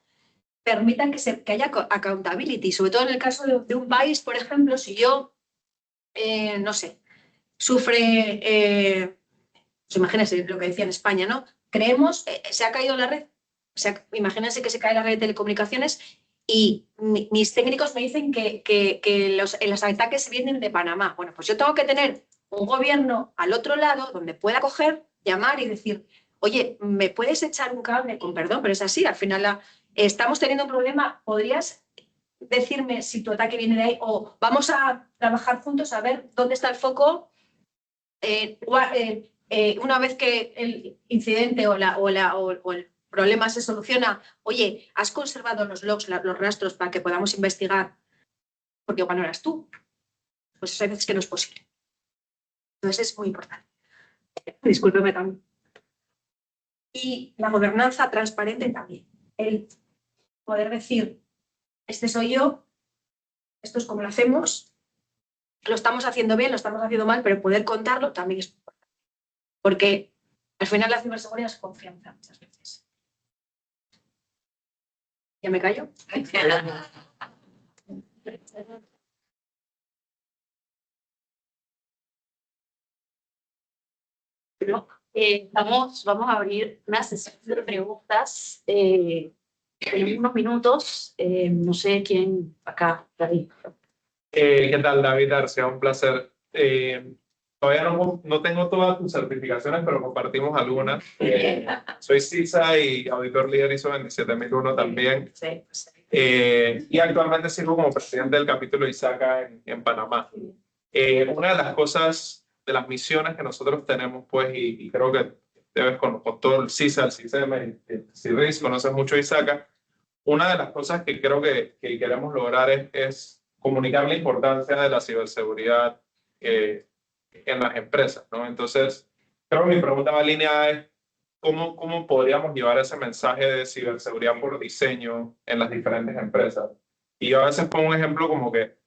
permita que haya accountability, sobre todo en el caso de un país, por ejemplo, si yo, no sé, sufre, pues imagínense lo que decía en España, ¿no? Creemos, se ha caído la red, imagínense que se cae la red de telecomunicaciones y mis técnicos me dicen que los ataques vienen de Panamá. Bueno, pues yo tengo que tener un gobierno al otro lado donde pueda coger, llamar y decir, oye, ¿me puedes echar un cable? Con perdón, pero es así, al final estamos teniendo un problema, ¿podrías decirme si tu ataque viene de ahí? O vamos a trabajar juntos a ver dónde está el foco. Una vez que el incidente o el problema se soluciona, oye, ¿has conservado los logs, los rastros para que podamos investigar? Porque igual no eras tú. Pues hay veces que no es posible. Entonces es muy importante. Discúlpeme también. Y la gobernanza transparente también. El poder decir, este soy yo, esto es como lo hacemos, lo estamos haciendo bien, lo estamos haciendo mal, pero poder contarlo también es importante. Porque al final la ciberseguridad es confianza muchas veces. ¿Ya me callo? ¿No? Vamos a abrir una sesión de preguntas. En unos minutos, no sé quién acá, David. ¿Qué tal, David Arcia? Un placer. Todavía no tengo todas tus certificaciones, pero compartimos algunas. Soy CISA y auditor líder ISO 27001 también. Sí, pues, Y actualmente sirvo como presidente del capítulo ISACA en Panamá. Una de las cosas, de las misiones que nosotros tenemos, pues, y creo que debes con todo el CISA, el CISEM, el CIRIS, conoces mucho ISACA. Una de las cosas que creo que queremos lograr es comunicar la importancia de la ciberseguridad en las empresas, ¿no? Entonces, creo que mi pregunta va alineada es ¿cómo podríamos llevar ese mensaje de ciberseguridad por diseño en las diferentes empresas? Y yo a veces pongo un ejemplo como que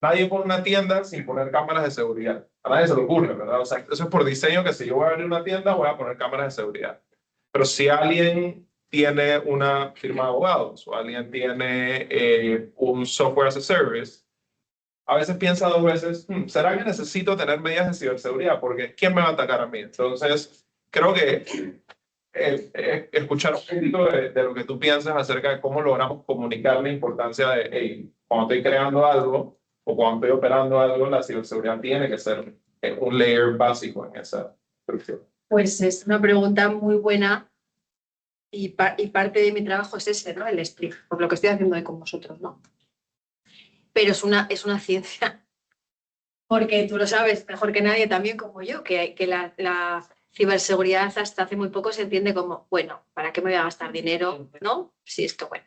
nadie pone una tienda sin poner cámaras de seguridad. A nadie se le ocurre, ¿verdad? O sea, eso es por diseño, que si yo voy a abrir una tienda voy a poner cámaras de seguridad. Pero si alguien tiene una firma de abogados o alguien tiene un software as a service, a veces piensa dos veces, ¿será que necesito tener medidas de ciberseguridad? Porque ¿quién me va a atacar a mí? Entonces, creo que escuchar un poquito de lo que tú piensas acerca de cómo logramos comunicar la importancia de, hey, cuando estoy creando algo o cuando estoy operando algo, la ciberseguridad tiene que ser un layer básico en esa estructura. Pues es una pregunta muy buena y parte de mi trabajo es ese, ¿no? El explicar, por lo que estoy haciendo hoy con vosotros, ¿no? Pero es una ciencia, porque tú lo sabes mejor que nadie también como yo, que la ciberseguridad hasta hace muy poco se entiende como, bueno, ¿para qué me voy a gastar dinero? ¿No? Sí, es que bueno,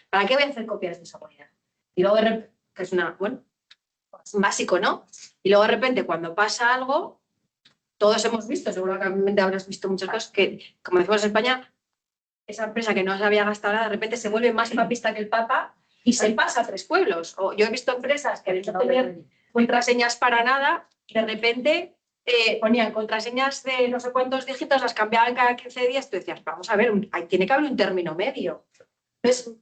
¿para qué voy a hacer copias de seguridad? Y luego de repente, que es es un básico, ¿no? Y luego de repente cuando pasa algo, todos hemos visto, seguramente habrás visto muchas cosas, que como decimos en España, esa empresa que no se había gastado nada, de repente se vuelve más papista que el Papa y se pasa a 3 pueblos. O yo he visto empresas que no tenían contraseñas para nada, de repente ponían contraseñas de no sé cuántos dígitos, las cambiaban cada 15 días. Tú decías, vamos a ver, tiene que haber un término medio. Entonces,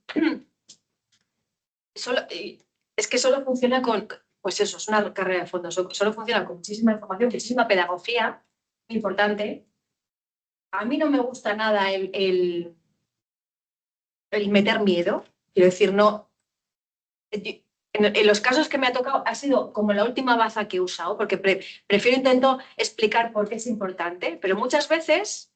es que solo funciona con, pues eso, es una carrera de fondo, solo funciona con muchísima información, muchísima pedagogía, muy importante. A mí no me gusta nada el meter miedo, quiero decir, no. En los casos que me ha tocado ha sido como la última baza que he usado, porque intento explicar por qué es importante, pero muchas veces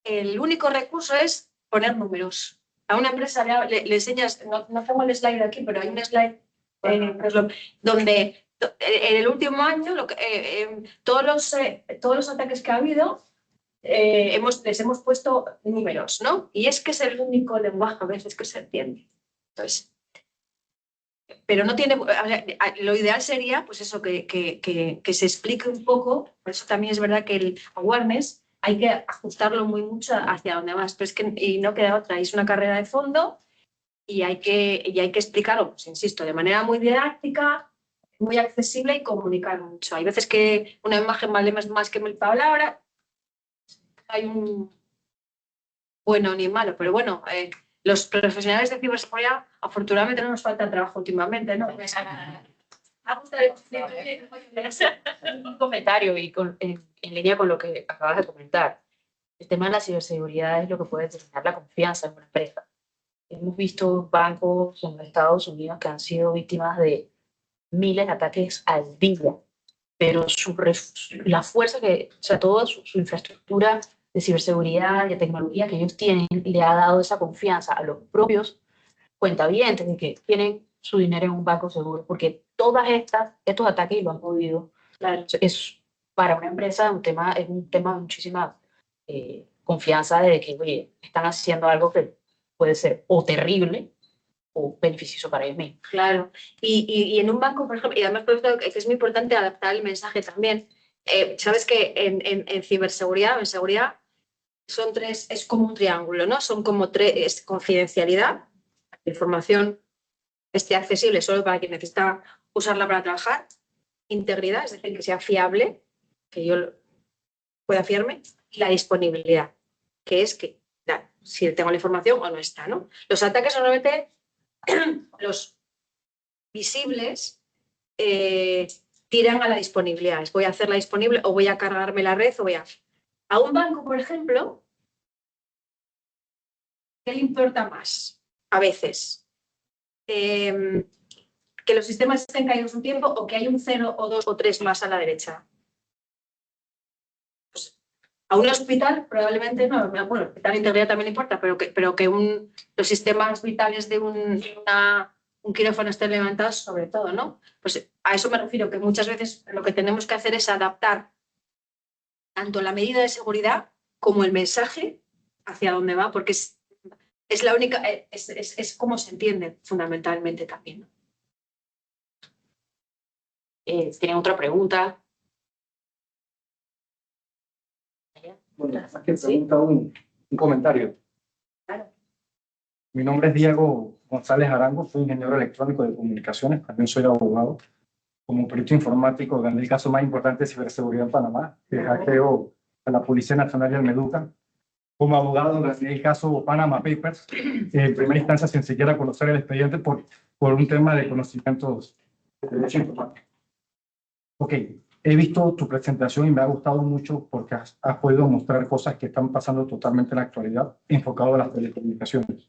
el único recurso es poner números. A una empresa le enseñas, no tengo el slide aquí, pero hay un slide donde en el último año todos los ataques que ha habido les hemos puesto números, ¿no? Y es que es el único lenguaje a veces que se entiende. Entonces, pero no tiene, lo ideal sería, pues eso, que se explique un poco, por eso también es verdad que el awareness hay que ajustarlo muy mucho hacia donde vas, pero es que y no queda otra, es una carrera de fondo y hay que explicarlo, pues insisto, de manera muy didáctica, muy accesible y comunicar mucho. Hay veces que una imagen vale más que 1000 palabras, hay un bueno ni malo, pero bueno, los profesionales de ciberseguridad afortunadamente no nos falta trabajo últimamente, ¿no? un comentario y en línea con lo que acabas de comentar. El tema de la ciberseguridad es lo que puede determinar la confianza en una empresa. Hemos visto bancos en Estados Unidos que han sido víctimas de miles de ataques al día, pero la fuerza o sea, toda su infraestructura de ciberseguridad y de tecnología que ellos tienen le ha dado esa confianza a los propios cuentavientes de que tienen su dinero en un banco seguro, porque estos ataques lo han podido. Claro, es para una empresa es un tema de muchísima confianza de que, oye, están haciendo algo que puede ser o terrible o beneficioso para ellos mismos. Claro, y en un banco, por ejemplo, y además por eso que es muy importante adaptar el mensaje también. Sabes que en ciberseguridad o en seguridad son 3, es como un triángulo, ¿no? Son como 3, es confidencialidad, la información esté accesible solo para quien necesita usarla para trabajar, integridad, es decir, que sea fiable, que yo pueda fiarme, y la disponibilidad, que es que si tengo la información o no está, ¿no? Los ataques normalmente, los visibles, tiran a la disponibilidad. Voy a hacerla disponible o voy a cargarme la red o voy a un banco, por ejemplo, ¿qué le importa más? A veces. que los sistemas estén caídos un tiempo o que hay un 0 o 2 o 3 más a la derecha. Pues, a un hospital probablemente no, bueno, el hospital de integridad también importa, pero que los sistemas vitales de un quirófano estén levantados sobre todo, ¿no? Pues a eso me refiero, que muchas veces lo que tenemos que hacer es adaptar tanto la medida de seguridad como el mensaje hacia dónde va, porque es la única, es como se entiende fundamentalmente también, ¿no? ¿Tienen otra pregunta? Bueno, más que pregunta, un comentario. Claro. Mi nombre es Diego González Arango, soy ingeniero electrónico de comunicaciones, también soy abogado. Como perito informático, gané el caso más importante de ciberseguridad en Panamá, que hackeo a la Policía Nacional y al Meduca. Como abogado, gané el caso Panama Papers, en primera instancia sin siquiera conocer el expediente por un tema de conocimientos de derecho informático. Ok, he visto tu presentación y me ha gustado mucho porque has podido mostrar cosas que están pasando totalmente en la actualidad, enfocado a las telecomunicaciones.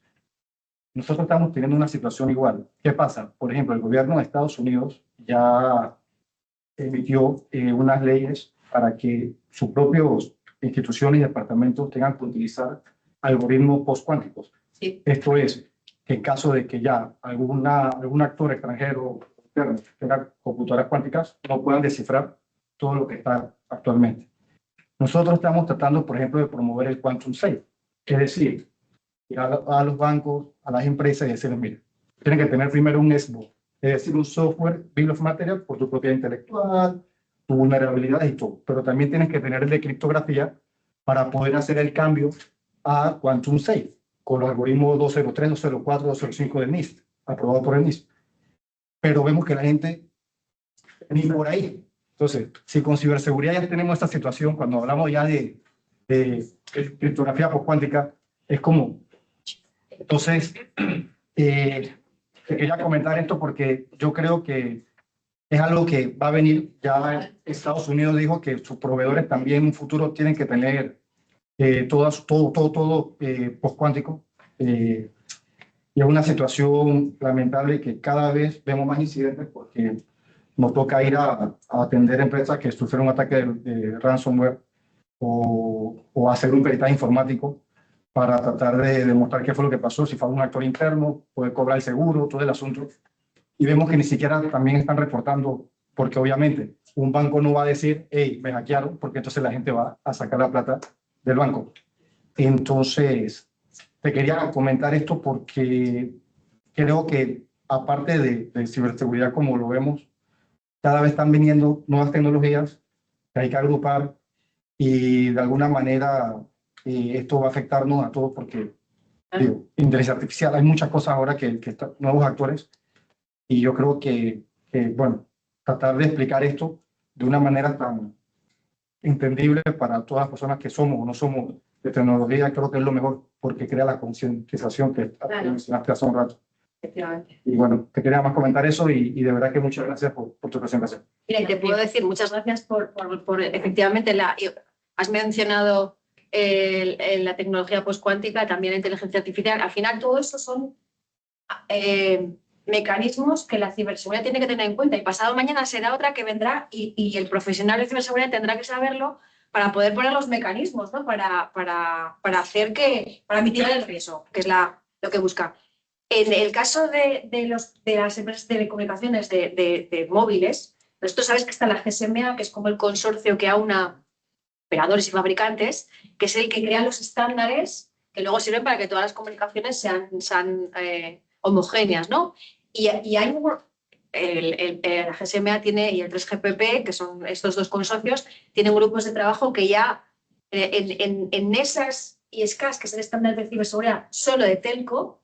Nosotros estamos teniendo una situación igual. ¿Qué pasa? Por ejemplo, el gobierno de Estados Unidos ya emitió unas leyes para que sus propias instituciones y departamentos tengan que utilizar algoritmos postcuánticos. Sí. Esto es, que en caso de que ya algún actor extranjero tenga computadoras cuánticas, no puedan descifrar todo lo que está actualmente. Nosotros estamos tratando, por ejemplo, de promover el Quantum Safe, es decir, ir a los bancos, a las empresas y decirles, mira, tienen que tener primero un SBO, es decir, un software bill of material por tu propiedad intelectual, tu vulnerabilidad y todo, pero también tienes que tener el de criptografía para poder hacer el cambio a Quantum Safe, con los algoritmos 203, 204, 205 del NIST, aprobado por el NIST. Pero vemos que la gente ni por ahí. Entonces, si con ciberseguridad ya tenemos esta situación, cuando hablamos ya de criptografía postcuántica, es como... Entonces, te quería comentar esto porque yo creo que es algo que va a venir. Ya Estados Unidos dijo que sus proveedores también en un futuro tienen que tener todo postcuántico. Y es una situación lamentable que cada vez vemos más incidentes porque nos toca ir a atender empresas que sufrieron un ataque de ransomware o hacer un peritaje informático para tratar de demostrar qué fue lo que pasó, si fue un actor interno, poder cobrar el seguro, todo el asunto. Y vemos que ni siquiera también están reportando, porque obviamente un banco no va a decir, hey, me hackearon, porque entonces la gente va a sacar la plata del banco. Entonces, te quería comentar esto porque creo que aparte de ciberseguridad como lo vemos, cada vez están viniendo nuevas tecnologías que hay que agrupar y de alguna manera esto va a afectarnos a todos porque digo, inteligencia artificial, hay muchas cosas ahora que nuevos actores y yo creo que, bueno, tratar de explicar esto de una manera tan entendible para todas las personas que somos o no somos de tecnología, creo que es lo mejor porque crea la concientización que mencionaste hace un rato. Efectivamente. Y bueno, te quería más comentar eso y de verdad que muchas gracias por tu presentación. Mira, y te puedo decir muchas gracias por efectivamente, has mencionado la tecnología postcuántica, también la inteligencia artificial. Al final, todo eso son mecanismos que la ciberseguridad tiene que tener en cuenta y pasado mañana será otra que vendrá y el profesional de ciberseguridad tendrá que saberlo para poder poner los mecanismos, ¿no? Para hacer para mitigar el riesgo, que es lo que busca. En el caso de las empresas de telecomunicaciones de móviles, pues tú sabes que está la GSMA, que es como el consorcio que aúna operadores y fabricantes, que es el que crea los estándares que luego sirven para que todas las comunicaciones sean homogéneas, ¿no? Y hay la GSMA tiene, y el 3GPP, que son estos dos consorcios, tienen grupos de trabajo que ya en esas ISCAs, que es el estándar de ciberseguridad solo de telco,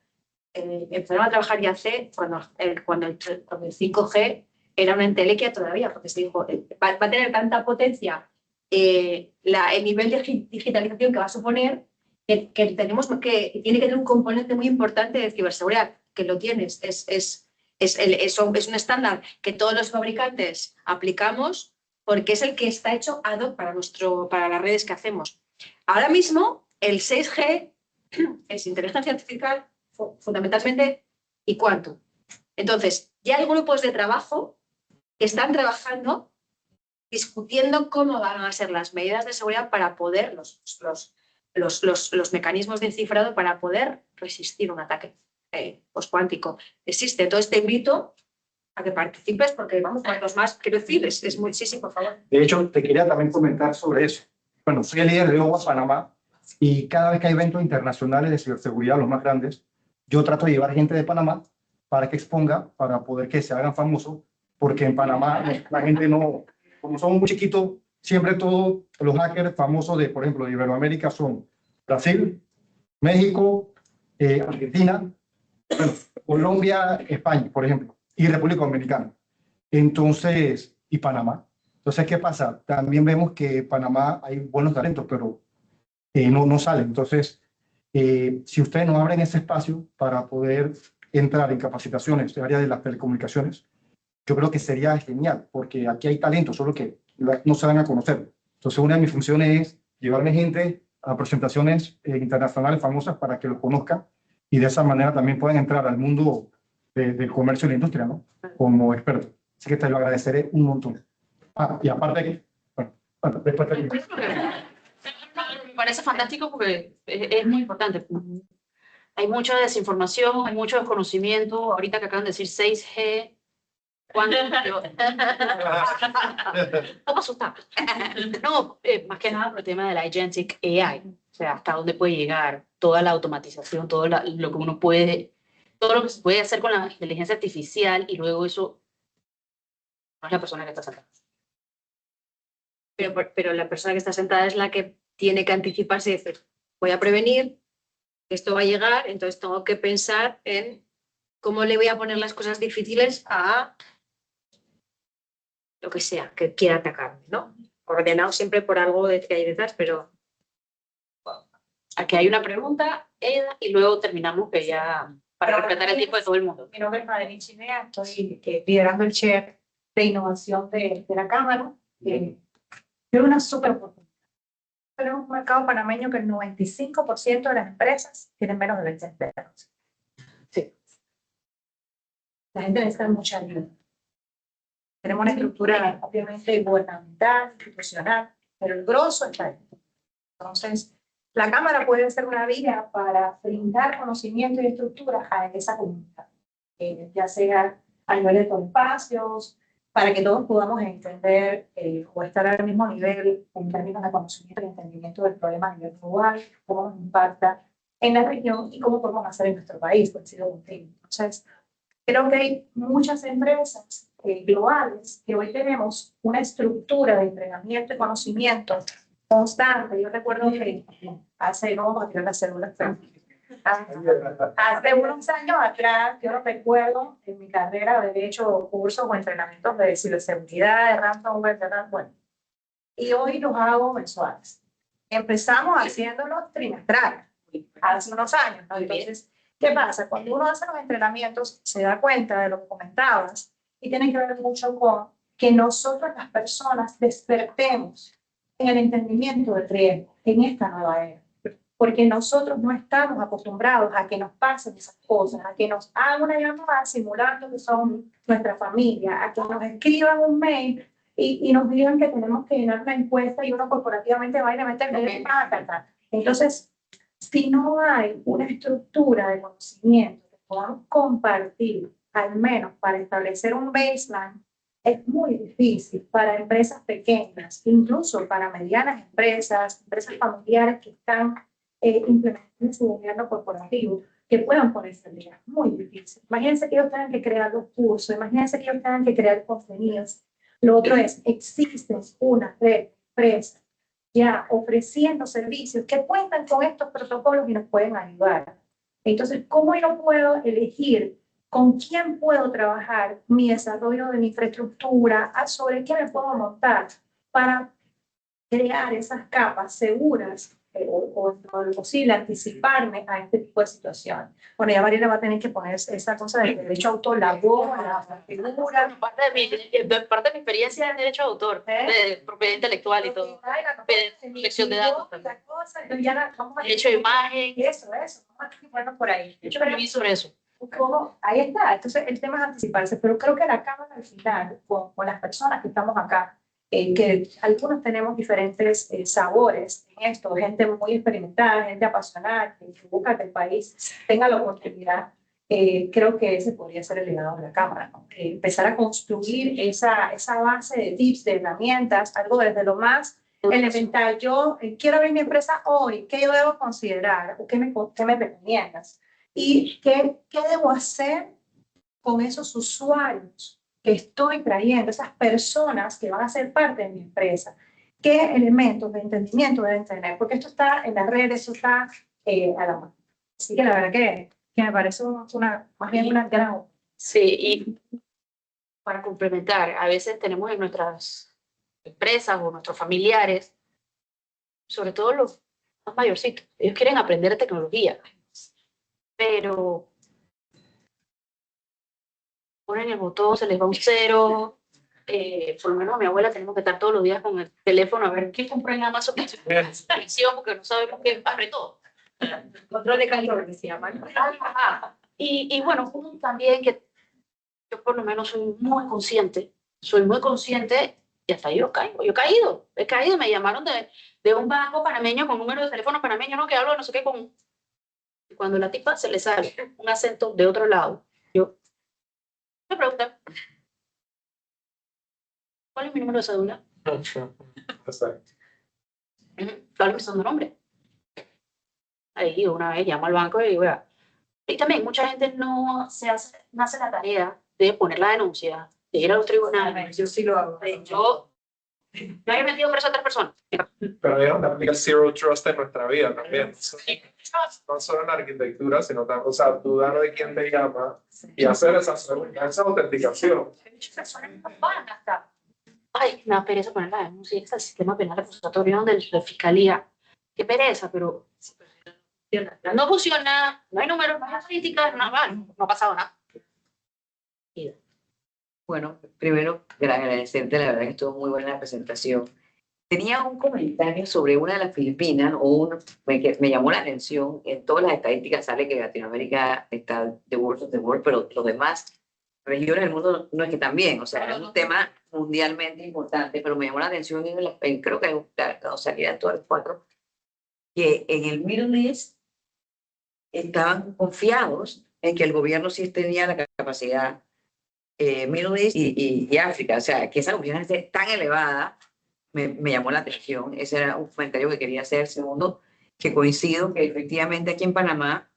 empezaron a trabajar ya hace cuando el 5G era una entelequia todavía, porque se dijo, va a tener tanta potencia el nivel de digitalización que va a suponer que tenemos que tiene que tener un componente muy importante de ciberseguridad, que lo tienes, es un estándar que todos los fabricantes aplicamos porque es el que está hecho ad hoc para las redes que hacemos. Ahora mismo el 6G es inteligencia artificial fundamentalmente y cuánto. Entonces, ya hay grupos de trabajo que están trabajando, discutiendo cómo van a ser las medidas de seguridad para poder, los mecanismos de cifrado para poder resistir un ataque postcuántico. Existe. Entonces, te invito a que participes porque, vamos, cuantos más, quiero decir, es muy, sí, por favor. De hecho, te quería también comentar sobre eso. Bueno, soy el líder de OWASP Panamá y cada vez que hay eventos internacionales de ciberseguridad, los más grandes, yo trato de llevar gente de Panamá para que exponga, para poder que se hagan famosos, porque en Panamá la gente no, como somos muy chiquitos, siempre todos los hackers famosos de, por ejemplo, de Iberoamérica son Brasil, México, Argentina, bueno, Colombia, España, por ejemplo, y República Dominicana. Entonces, y Panamá. Entonces, ¿qué pasa? También vemos que en Panamá hay buenos talentos, pero no salen. Entonces, si ustedes nos abren ese espacio para poder entrar en capacitaciones de área de las telecomunicaciones, yo creo que sería genial, porque aquí hay talento, solo que no se van a conocer. Entonces, una de mis funciones es llevarme gente a presentaciones internacionales famosas para que los conozcan y de esa manera también puedan entrar al mundo del comercio y la industria, ¿no? Como expertos. Así que te lo agradeceré un montón. Y aparte que, bueno, después te... Me parece fantástico porque es muy importante. Hay mucha desinformación, hay mucho desconocimiento. Ahorita que acaban de decir 6G, ¿cuándo? ¿Cómo asustar? No, más que nada por el tema de la agentic AI. O sea, hasta dónde puede llegar toda la automatización, todo lo que uno puede, todo lo que se puede hacer con la inteligencia artificial y luego eso no es la persona que está sentada. Pero la persona que está sentada es la que tiene que anticiparse y decir, voy a prevenir, esto va a llegar, entonces tengo que pensar en cómo le voy a poner las cosas difíciles a lo que sea que quiera atacarme, ¿no? Ordenado siempre por algo que hay detrás, pero... Aquí hay una pregunta, Eda, y luego terminamos que ya, para respetar el tiempo de todo el mundo. Mi nombre es Madeline Chinea, estoy liderando el chair de innovación de la Cámara. Veo una súper oportunidad. Tenemos un mercado panameño que el 95% de las empresas tienen menos de 20 empleados. Sí. La gente necesita mucha ayuda. Tenemos una estructura obviamente gubernamental, institucional, pero el grosso está ahí. Entonces, la Cámara puede ser una vía para brindar conocimiento y estructura a esa comunidad, ya sea a nivel de todos los espacios, para que todos podamos entender o estar al mismo nivel en términos de conocimiento y entendimiento del problema a nivel global, cómo nos impacta en la región y cómo podemos hacer en nuestro país, coincido contigo. Entonces, creo que hay muchas empresas globales que hoy tenemos una estructura de entrenamiento y conocimiento constante. Yo recuerdo que hace, no vamos a tirar las células, pero hace unos años atrás, yo no recuerdo en mi carrera haber hecho cursos o entrenamientos de ciberseguridad, de ransomware, de ransomware. Y hoy los hago mensuales. Empezamos haciéndolos trimestrales, hace unos años, ¿no? Entonces, ¿qué pasa? Cuando uno hace los entrenamientos, se da cuenta de lo que comentabas, y tiene que ver mucho con que nosotros las personas despertemos en el entendimiento del riesgo en esta nueva era. Porque nosotros no estamos acostumbrados a que nos pasen esas cosas, a que nos hagan una llamada simulando que son nuestra familia, a que nos escriban un mail y nos digan que tenemos que llenar una encuesta y uno corporativamente va a ir a meter Entonces, si no hay una estructura de conocimiento que podamos compartir, al menos para establecer un baseline, es muy difícil para empresas pequeñas, incluso para medianas empresas, empresas familiares que están implementando su gobierno corporativo, que puedan ponerse al día. Muy difícil. Imagínense que ellos tengan que crear los cursos, imagínense que ellos tengan que crear contenidos. Lo otro es, existe una red de empresas ya ofreciendo servicios que cuentan con estos protocolos y nos pueden ayudar. Entonces, ¿cómo yo puedo elegir con quién puedo trabajar mi desarrollo de mi infraestructura, sobre qué me puedo montar para crear esas capas seguras o en lo posible anticiparme a este tipo de situación? Bueno, ya Mariela va a tener que poner esa cosa del derecho a autor, la voz, la figura. Parte de mi experiencia es derecho de autor, de propiedad intelectual y todo. Protección de datos. Derecho de imagen. Eso. Vamos a ponernos por ahí. Yo escribí sobre eso. ahí está. Entonces, el tema es anticiparse, pero creo que la Cámara al final, con las personas que estamos acá, que algunos tenemos diferentes sabores en esto, gente muy experimentada, gente apasionada, que busca que el país tenga la oportunidad. Creo que ese podría ser el legado de la Cámara, ¿no? Empezar a construir esa base de tips, de herramientas, algo desde lo más elemental. Yo quiero abrir mi empresa hoy, ¿qué yo debo considerar? ¿O qué me recomiendas? ¿Y qué debo hacer con esos usuarios que estoy trayendo, esas personas que van a ser parte de mi empresa? ¿Qué elementos de entendimiento deben tener? Porque esto está en las redes, eso está a la mano. Así que la verdad que me parece más bien una gran... Sí, y para complementar, a veces tenemos en nuestras empresas o nuestros familiares, sobre todo los más mayorcitos, ellos quieren aprender tecnología, pero ponen el botón, se les va un cero. Por lo menos a mi abuela tenemos que estar todos los días con el teléfono a ver qué compró en Amazon, porque no sabemos qué apretó. Control de calor, que se llama, ¿no? Y bueno, también que yo por lo menos soy muy consciente y hasta yo caigo, he caído, me llamaron de un banco panameño con número de teléfono panameño, ¿no? Que hablo no sé qué con... Y cuando la tipa se le sale un acento de otro lado, yo me preguntan, ¿cuál es mi número de cédula? Exacto. ¿Cuál es mi segundo nombre? Ahí una vez llamo al banco y digo, "Vea". Y también mucha gente no hace la tarea de poner la denuncia, de ir a los tribunales. Yo sí lo hago. Yo he metido preso a 3 personas. Pero hay donde aplica Zero Trust en nuestra vida también. No solo en la arquitectura, sino también, o sea, dudar de quién te llama y hacer esa autenticación. Muchas personas no van hasta. Ay, me da pereza poner la denuncia. Está el sistema penal acusatorio de la fiscalía. Qué pereza, pero no funciona, no hay números, no hay estadísticas, no ha pasado nada. Bueno, primero, agradecerte, la verdad que estuvo muy buena la presentación. Tenía un comentario sobre una de las Filipinas, que me llamó la atención. En todas las estadísticas sale que Latinoamérica está the worst of the world, pero los demás regiones del mundo no es que también, o sea, es un tema mundialmente importante, pero me llamó la atención, creo que salían todas las 4, que en el Middle East estaban confiados en que el gobierno sí tenía la capacidad, Middle East y África, o sea, que esa confianza esté tan elevada, me llamó la atención. Ese era un comentario que quería hacer. Segundo, que coincido que efectivamente aquí en Panamá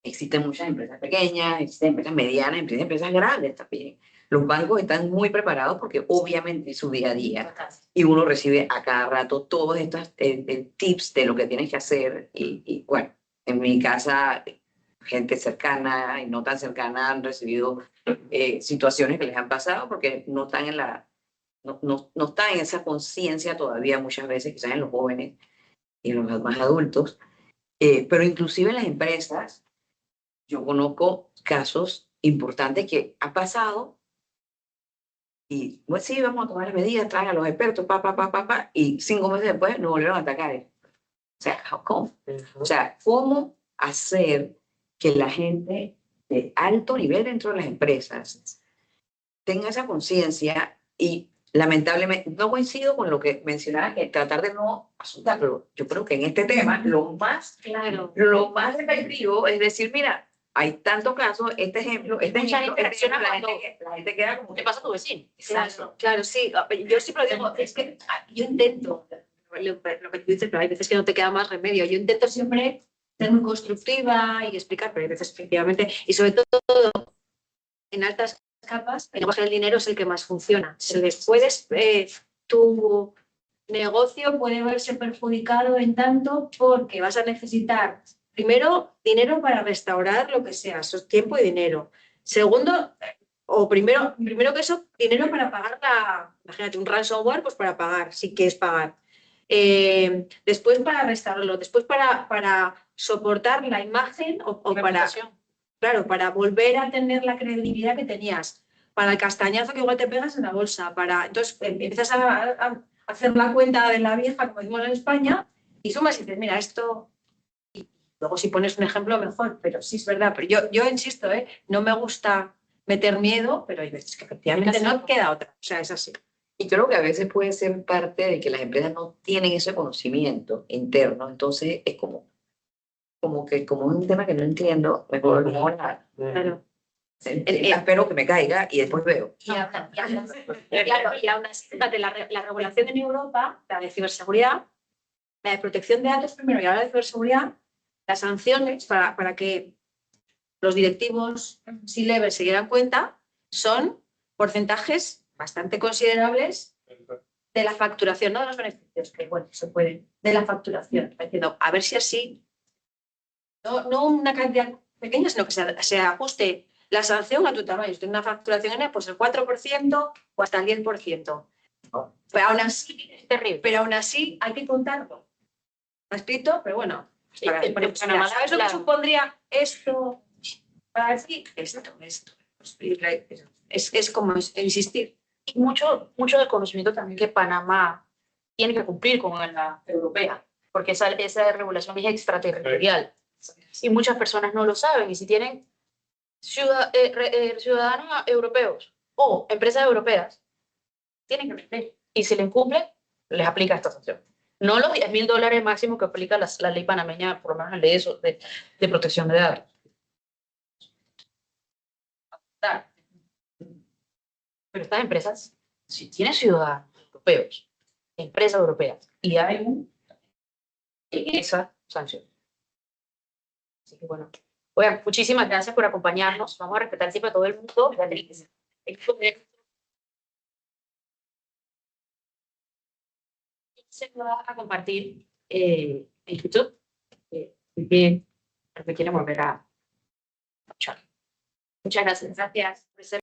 existen muchas empresas pequeñas, existen empresas medianas, empresas grandes también. Los bancos están muy preparados porque obviamente es su día a día y uno recibe a cada rato todos estos tips de lo que tienes que hacer y bueno, en mi casa gente cercana y no tan cercana han recibido situaciones que les han pasado porque no están en no están en esa conciencia todavía muchas veces, quizás en los jóvenes y en los más adultos, pero inclusive en las empresas yo conozco casos importantes que ha pasado y pues sí, vamos a tomar medidas, traen a los expertos, y 5 meses después nos volvieron a atacar. O sea, ¿cómo? O sea, ¿cómo hacer que la gente de alto nivel dentro de las empresas tenga esa conciencia? Y lamentablemente no coincido con lo que mencionaba, que tratar de no asustar, pero yo creo que en este tema lo más efectivo es decir, mira, hay tantos casos, este ejemplo, la gente queda como... ¿Qué pasa a tu vecino? Claro, sí. Yo siempre digo, es que yo intento, lo que tú dices, pero hay veces que no te queda más remedio. Yo intento siempre ser muy constructiva y explicar, pero hay veces efectivamente, y sobre todo en altas capas, el dinero es el que más funciona. Tu negocio puede verse perjudicado en tanto porque vas a necesitar, primero, dinero para restaurar lo que sea, eso es tiempo y dinero. Segundo, primero que eso, dinero para pagar imagínate, un ransomware, pues para pagar, si quieres pagar. Después para restaurarlo, después para soportar la imagen o para volver a tener la credibilidad que tenías, para el castañazo que igual te pegas en la bolsa, entonces empiezas a hacer la cuenta de la vieja, como decimos en España, y sumas y dices, mira, esto... Luego si pones un ejemplo mejor, pero sí es verdad. Pero yo insisto, no me gusta meter miedo, pero hay veces que efectivamente no queda otra. O sea, es así. Y creo que a veces puede ser parte de que las empresas no tienen ese conocimiento interno, entonces es como es un tema que no entiendo, mejor no nada. Claro. Espero que me caiga y después veo. Y aún así, fíjate, la regulación en Europa, la de ciberseguridad, la de protección de datos primero y ahora la de ciberseguridad, las sanciones para que los directivos C-level se dieran cuenta son porcentajes bastante considerables de la facturación, no de los beneficios, que bueno, se pueden, de la facturación. Diciendo, a ver si así, no una cantidad pequeña, sino que se ajuste la sanción a tu tamaño. Si tienes una facturación en pues el 4% o hasta el 10%. Pero aún así, Es terrible. pero aún así hay que contarlo. No escrito, pero bueno. Sí, Para, pero pues, Panamá, ¿sabes lo que claro. supondría esto? Para decir esto. Es como insistir. Y mucho desconocimiento también que Panamá tiene que cumplir con la europea, porque esa regulación es extraterritorial. Y muchas personas no lo saben. Y si tienen ciudadanos europeos o empresas europeas, tienen que cumplir. Y si les incumple, les aplica esta sanción. No los $10,000 máximo que aplica la ley panameña, por lo menos la ley de protección de datos. Pero estas empresas, si tienen ciudadanos europeos, empresas europeas, y hay esa sanción. Así que bueno, oigan, muchísimas gracias por acompañarnos. Vamos a respetar siempre a todo el mundo. Beatriz, se va a compartir en YouTube. Que quieren volver a escuchar. Muchas gracias. Gracias por ser